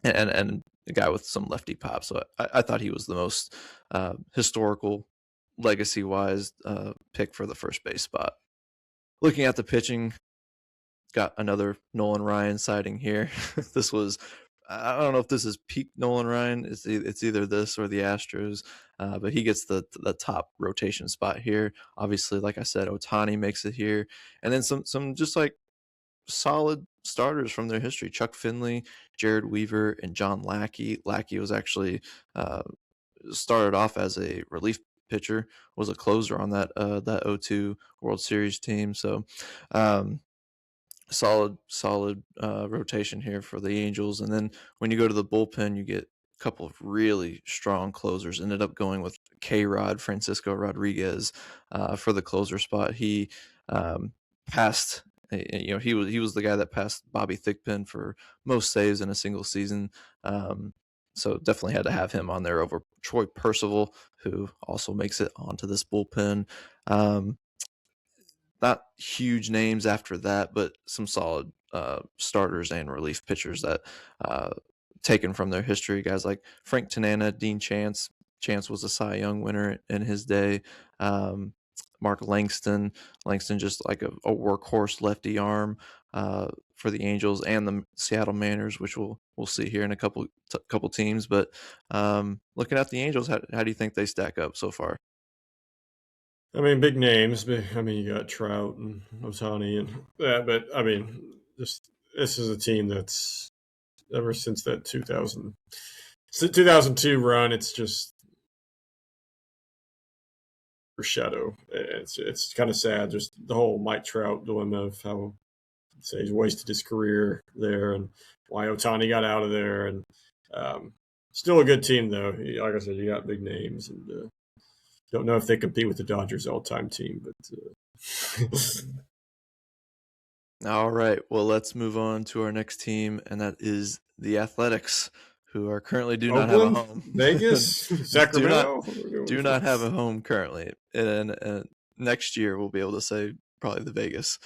and a guy with some lefty pop. So I thought he was the most historical, legacy-wise pick for the first base spot. Looking at the pitching, got another Nolan Ryan sighting here. This was, I don't know if this is peak Nolan Ryan. It's either this or the Astros, but he gets the top rotation spot here. Obviously, like I said, Ohtani makes it here, and then some just like solid starters from their history: Chuck Finley, Jared Weaver, and John Lackey. Lackey was actually started off as a relief pitcher, was a closer on that 0-2 World Series team. So solid rotation here for the Angels. And then when you go to the bullpen, you get a couple of really strong closers. Ended up going with K-Rod, Francisco Rodriguez, for the closer spot. He passed, he was the guy that passed Bobby Thigpen for most saves in a single season. So definitely had to have him on there over Troy Percival, who also makes it onto this bullpen. Not huge names after that, but some solid starters and relief pitchers that taken from their history. Guys like Frank Tanana, Dean Chance. Chance was a Cy Young winner in his day. Mark Langston just like a workhorse lefty arm for the Angels and the Seattle Mariners, which we'll see here in a couple teams. But looking at the Angels, how do you think they stack up so far? I mean, big names. I mean, you got Trout and Ohtani and that, but I mean, just this is a team that's ever since that 2002 run. It's just foreshadow. It's kind of sad, just the whole Mike Trout dilemma of how say he's wasted his career there, and why Otani got out of there. And still a good team though. Like I said, you got big names, and don't know if they compete with the Dodgers all-time team, but. All right. Well, let's move on to our next team, and that is the Athletics, who are currently do not have a Oakland, home. Vegas, Sacramento. do not have a home currently. And next year we'll be able to say probably the Vegas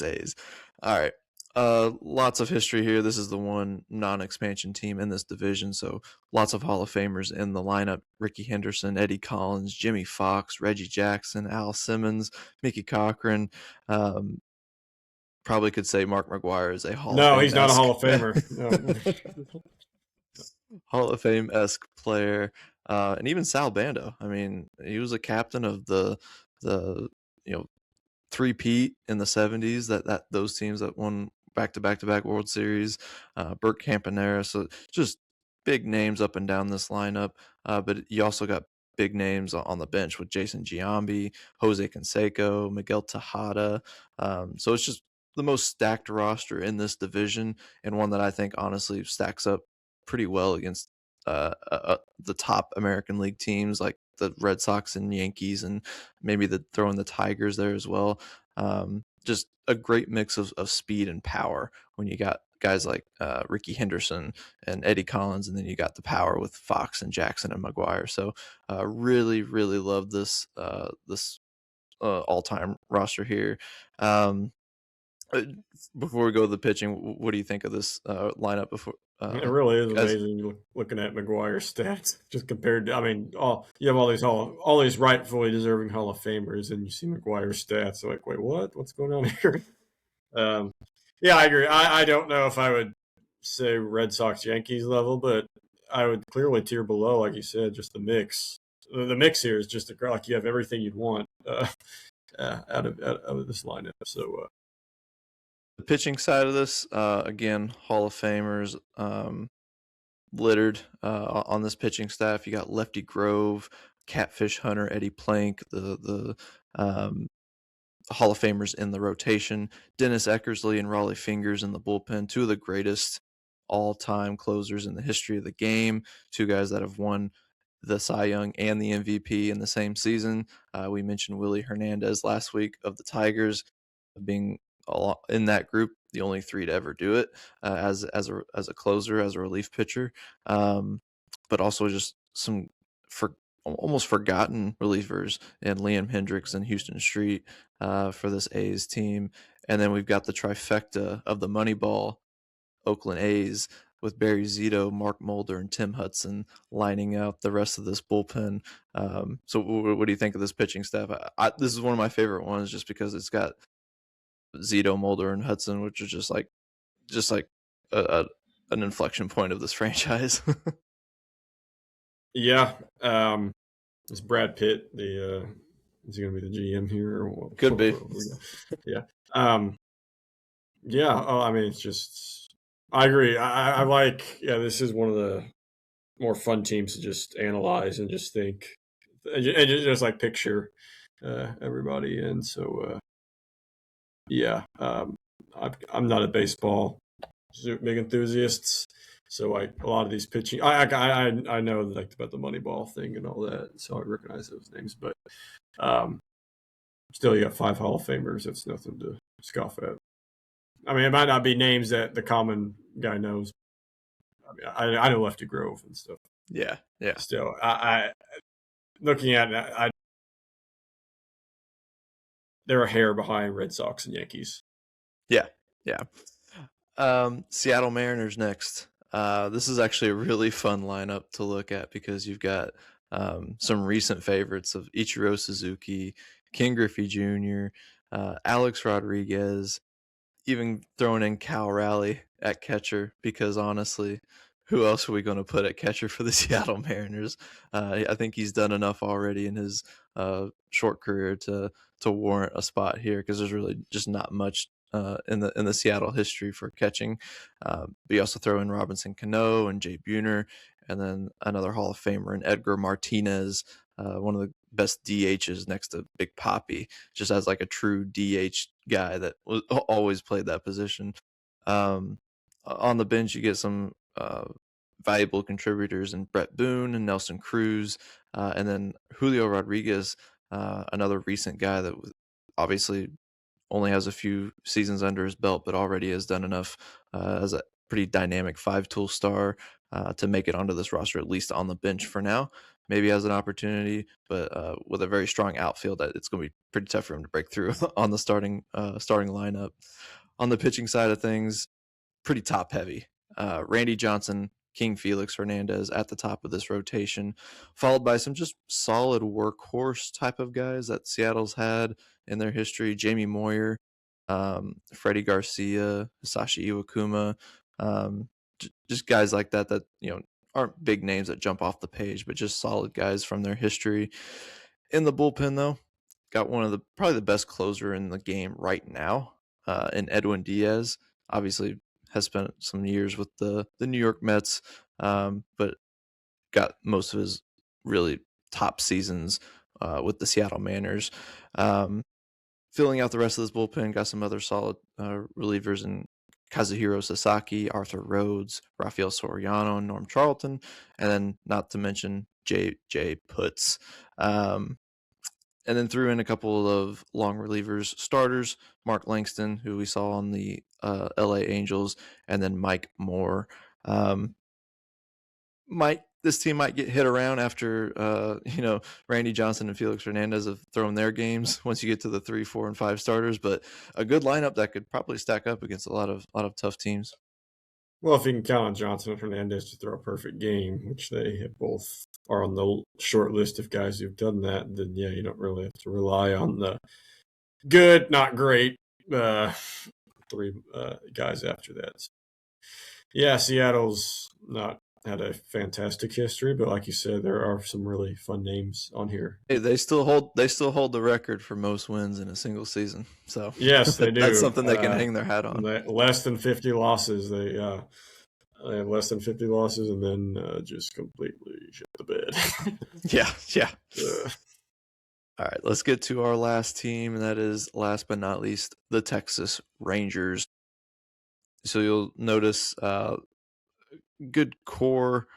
A's. All right. Lots of history here. This is the one non-expansion team in this division, so lots of Hall of Famers in the lineup. Ricky Henderson, Eddie Collins, Jimmy Fox, Reggie Jackson, Al Simmons, Mickey Cochran. Probably could say Mark McGwire is a Hall of Fame. No, he's not a Hall of Famer. No. Hall of Fame-esque player, and even Sal Bando. I mean, he was a captain of the three-peat in the 70s, that those teams that won back-to-back World Series, Bert Campanera. So just big names up and down this lineup, but you also got big names on the bench with Jason Giambi, Jose Canseco, Miguel Tejada. So it's just the most stacked roster in this division, and one that I think honestly stacks up pretty well against the top American League teams like the Red Sox and Yankees, and maybe throw in the Tigers there as well. Just a great mix of speed and power when you got guys like Ricky Henderson and Eddie Collins, and then you got the power with Fox and Jackson and McGwire. So really, really love this all-time roster here. Before we go to the pitching, what do you think of this lineup? Before it really is amazing looking at McGwire's stats, just compared to. I mean, you have all these rightfully deserving Hall of Famers, and you see McGwire's stats. So like, wait, what? What's going on here? Yeah, I agree. I don't know if I would say Red Sox Yankees level, but I would clearly tier below, like you said, just the mix. The mix here is just like you have everything you'd want out of this lineup. So. The pitching side of this, again, Hall of Famers littered on this pitching staff. You got Lefty Grove, Catfish Hunter, Eddie Plank, the Hall of Famers in the rotation, Dennis Eckersley and Raleigh Fingers in the bullpen, two of the greatest all-time closers in the history of the game, two guys that have won the Cy Young and the MVP in the same season. We mentioned Willie Hernandez last week of the Tigers being in that group, the only three to ever do it as a closer, as a relief pitcher, but also just some almost forgotten relievers in Liam Hendricks and Houston Street for this A's team. And then we've got the trifecta of the Moneyball Oakland A's with Barry Zito, Mark Mulder, and Tim Hudson lining out the rest of this bullpen. So what do you think of this pitching staff? This is one of my favorite ones just because it's got Zito, Mulder, and Hudson, which is just like an inflection point of this franchise. Yeah, is Brad Pitt is he going to be the GM here? Or what? Could be. Yeah. Yeah. Oh, I mean, it's just. I agree. I like. Yeah, this is one of the more fun teams to just analyze and just think, and just like picture everybody in. So. Yeah, I'm not a baseball big enthusiast, so like a lot of these pitching, I know like about the Moneyball thing and all that, so I recognize those names. But still, you got 5 Hall of Famers. That's nothing to scoff at. I mean, it might not be names that the common guy knows. I mean, I know Lefty Grove and stuff. Yeah. Still, I looking at it, they're a hair behind Red Sox and Yankees. Yeah. Seattle Mariners next. This is actually a really fun lineup to look at because you've got some recent favorites of Ichiro Suzuki, Ken Griffey Jr., Alex Rodriguez, even throwing in Cal Raleigh at catcher because honestly, who else are we going to put at catcher for the Seattle Mariners? I think he's done enough already in his short career to warrant a spot here because there's really just not much in the Seattle history for catching. But you also throw in Robinson Cano and Jay Buhner, and then another Hall of Famer in Edgar Martinez, one of the best DHs next to Big Poppy, just as like a true DH guy that always played that position. On the bench, you get some valuable contributors in Brett Boone and Nelson Cruz, and then Julio Rodriguez, another recent guy that obviously only has a few seasons under his belt, but already has done enough as a pretty dynamic five-tool star to make it onto this roster, at least on the bench for now. Maybe has an opportunity, but with a very strong outfield, that it's going to be pretty tough for him to break through on the starting lineup. On the pitching side of things, pretty top heavy. Randy Johnson, King Felix Hernandez at the top of this rotation, followed by some just solid workhorse type of guys that Seattle's had in their history. Jamie Moyer, Freddie Garcia, Hisashi Iwakuma, just guys like that aren't big names that jump off the page, but just solid guys from their history. In the bullpen, though, got one of probably the best closer in the game right now, in Edwin Diaz. Obviously, has spent some years with the New York Mets, but got most of his really top seasons with the Seattle Mariners. Filling out the rest of this bullpen, got some other solid relievers in Kazuhiro Sasaki, Arthur Rhodes, Rafael Soriano, Norm Charlton, and then not to mention J. Putz. And then threw in a couple of long relievers starters, Mark Langston, who we saw on the LA Angels, and then Mike Moore. This team might get hit around after Randy Johnson and Felix Hernandez have thrown their games once you get to the 3, 4, and 5 starters, but a good lineup that could probably stack up against a lot of tough teams. Well, if you can count on Johnson and Hernandez to throw a perfect game, which they have both are on the short list of guys who've done that, then yeah, you don't really have to rely on the good, not great three guys after that. So, yeah, Seattle's not had a fantastic history, but like you said, there are some really fun names on here. Hey, they still hold the record for most wins in a single season. So yes, they do. That's something they can hang their hat on. Less than 50 losses. They have less than 50 losses, and then just completely shit the bed. yeah. All right, let's get to our last team, and that is, last but not least, the Texas Rangers. So you'll notice good core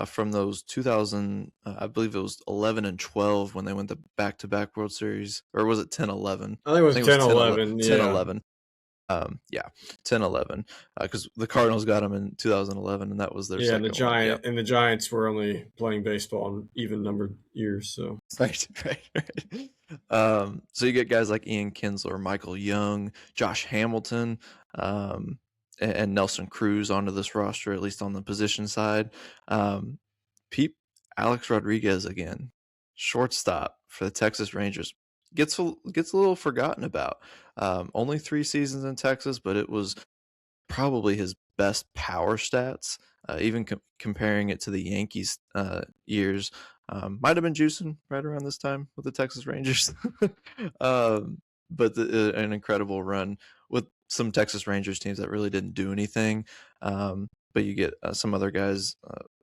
from those 2000, I believe it was 11 and 12 when they went to back-to-back World Series, or was it 10-11? I think it was 10-11. 10-11. 10-11, because the Cardinals got them in 2011, and that was their second one. And the Giants were only playing baseball in even-numbered years. So right. So you get guys like Ian Kinsler, Michael Young, Josh Hamilton, and Nelson Cruz onto this roster, at least on the position side. Alex Rodriguez again, shortstop for the Texas Rangers, gets a little forgotten about. Only 3 seasons in Texas, but it was probably his best power stats. Even comparing it to the Yankees years, might have been juicing right around this time with the Texas Rangers. But an incredible run with some Texas Rangers teams that really didn't do anything. But you get some other guys,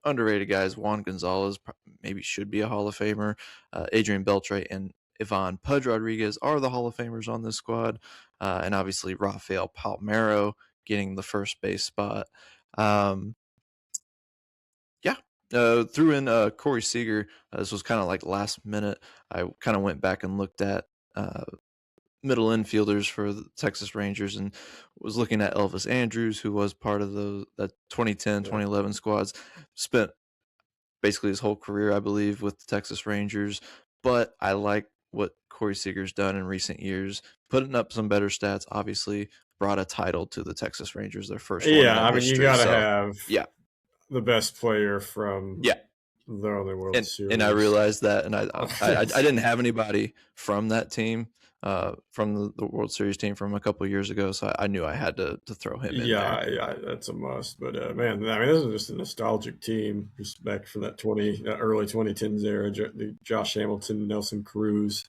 underrated guys. Juan Gonzalez maybe should be a Hall of Famer. Adrian Beltre and Ivan Pudge Rodriguez are the Hall of Famers on this squad. And obviously Rafael Palmeiro getting the first base spot. Threw in Corey Seager. This was kind of like last minute. I kind of went back and looked at middle infielders for the Texas Rangers and was looking at Elvis Andrews, who was part of the 2010, 2011 squads. Spent basically his whole career, I believe, with the Texas Rangers. But I like what Corey Seager's done in recent years, putting up some better stats. Obviously, brought a title to the Texas Rangers, their first one. Yeah, I mean, you got to have the best player from the only World Series. And I realized that, and I didn't have anybody from that team, from the World Series team from a couple of years ago, so I knew I had to throw him in. Yeah, that's a must. But man, I mean, this is just a nostalgic team, just back from that early 2010s era. Josh Hamilton, Nelson Cruz,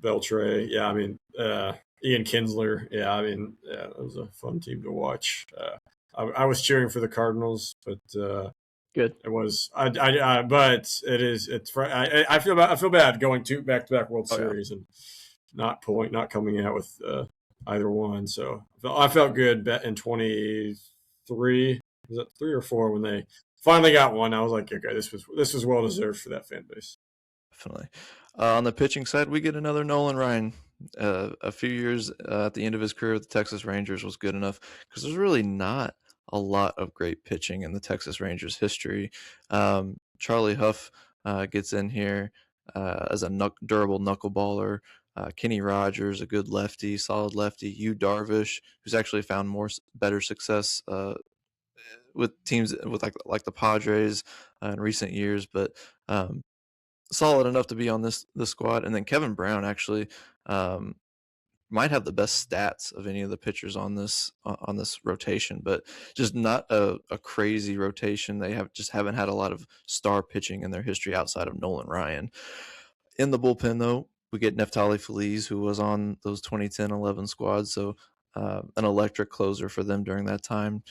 Beltre. Yeah, I mean, Ian Kinsler. Yeah, I mean, it was a fun team to watch. I was cheering for the Cardinals, but Good. It was, but I feel bad going to back-to-back World Oh yeah. Series and not coming out with either one. So I felt good in 23. Was it 3 or 4 when they finally got one? I was like, okay, this was well deserved for that fan base. Definitely. On the pitching side, we get another Nolan Ryan. A few years at the end of his career with the Texas Rangers was good enough because there's really not a lot of great pitching in the Texas Rangers history. Charlie Huff gets in here as a durable knuckleballer. Kenny Rogers, a good lefty, solid lefty. Yu Darvish, who's actually found better success with teams with like the Padres in recent years, but solid enough to be on this squad. And then Kevin Brown actually might have the best stats of any of the pitchers on this rotation, but just not a crazy rotation. They haven't had a lot of star pitching in their history outside of Nolan Ryan. In the bullpen, though, we get Neftali Feliz, who was on those 2010-11 squads, so an electric closer for them during that time.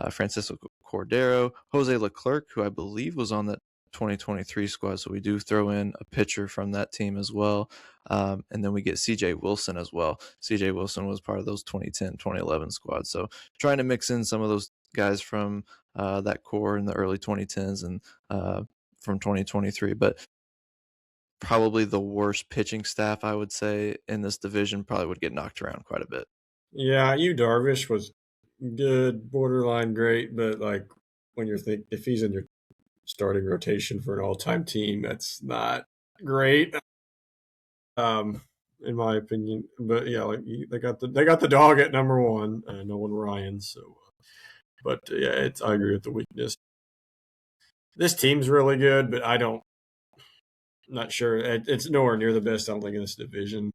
Francisco Cordero, Jose Leclerc, who I believe was on that 2023 squad, so we do throw in a pitcher from that team as well. And then we get CJ Wilson as well. CJ Wilson was part of those 2010-2011 squads, so trying to mix in some of those guys from that core in the early 2010s and from 2023, but probably the worst pitching staff, I would say, in this division. Probably would get knocked around quite a bit. Yeah, Yu Darvish was good, borderline great, but like when you're if he's in your starting rotation for an all-time team, that's not great, in my opinion. But yeah, like they got the dog at number 1, Nolan Ryan. So, but yeah, I agree with the weakness. This team's really good, but not sure. It's nowhere near the best, I don't think, in this division.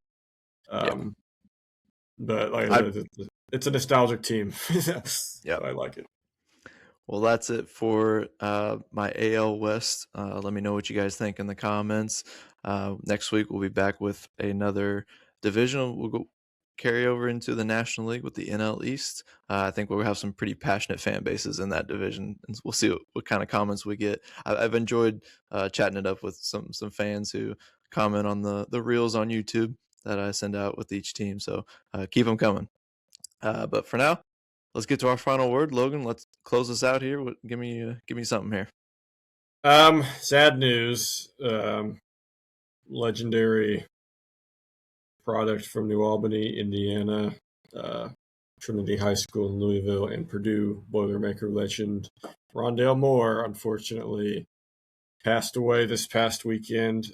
But like I said, it's a nostalgic team. Yeah, so I like it. Well, that's it for my AL West. Let me know what you guys think in the comments. Next week, we'll be back with another division. We'll go carry over into the National League with the NL East. I think we'll have some pretty passionate fan bases in that division, and we'll see what kind of comments we get. I've enjoyed chatting it up with some fans who comment on the reels on YouTube that I send out with each team. So keep them coming. But for now, let's get to our final word. Logan, let's close this out here. Give me something here. Sad news. Legendary product from New Albany, Indiana, Trinity High School in Louisville, and Purdue Boilermaker legend Rondale Moore, unfortunately, passed away this past weekend.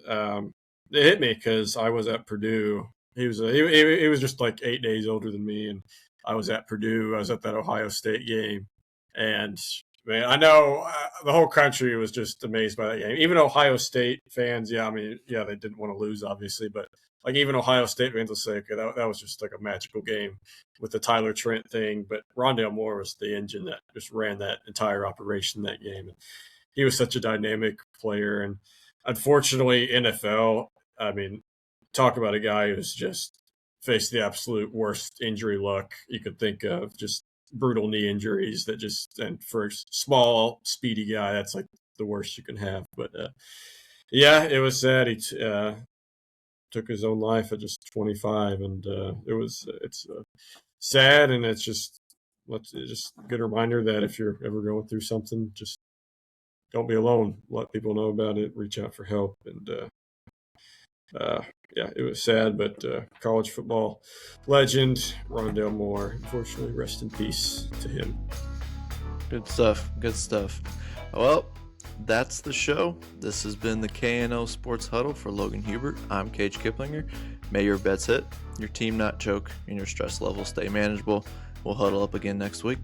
It hit me because I was at Purdue. He was just like 8 days older than me, and I was at Purdue. I was at that Ohio State game, and man, I know the whole country was just amazed by that game. Even Ohio State fans, they didn't want to lose, obviously, but like even Ohio State fans will say, okay, that was just like a magical game with the Tyler Trent thing. But Rondale Moore was the engine that just ran that entire operation that game. And he was such a dynamic player. And unfortunately, NFL, I mean, talk about a guy who's just faced the absolute worst injury luck you could think of, just brutal knee injuries and for a small, speedy guy, that's like the worst you can have. But it was sad. He took his own life at just 25, and it's sad, and it's just a good reminder that if you're ever going through something, just don't be alone. Let people know about it. Reach out for help. And it was sad, but college football legend Rondale Moore, unfortunately, rest in peace to him. Good stuff. Well, that's the show. This has been the KNL Sports Huddle for Logan Hubert. I'm Cage Kiplinger. May your bets hit, your team not choke, and your stress level stay manageable. We'll huddle up again next week.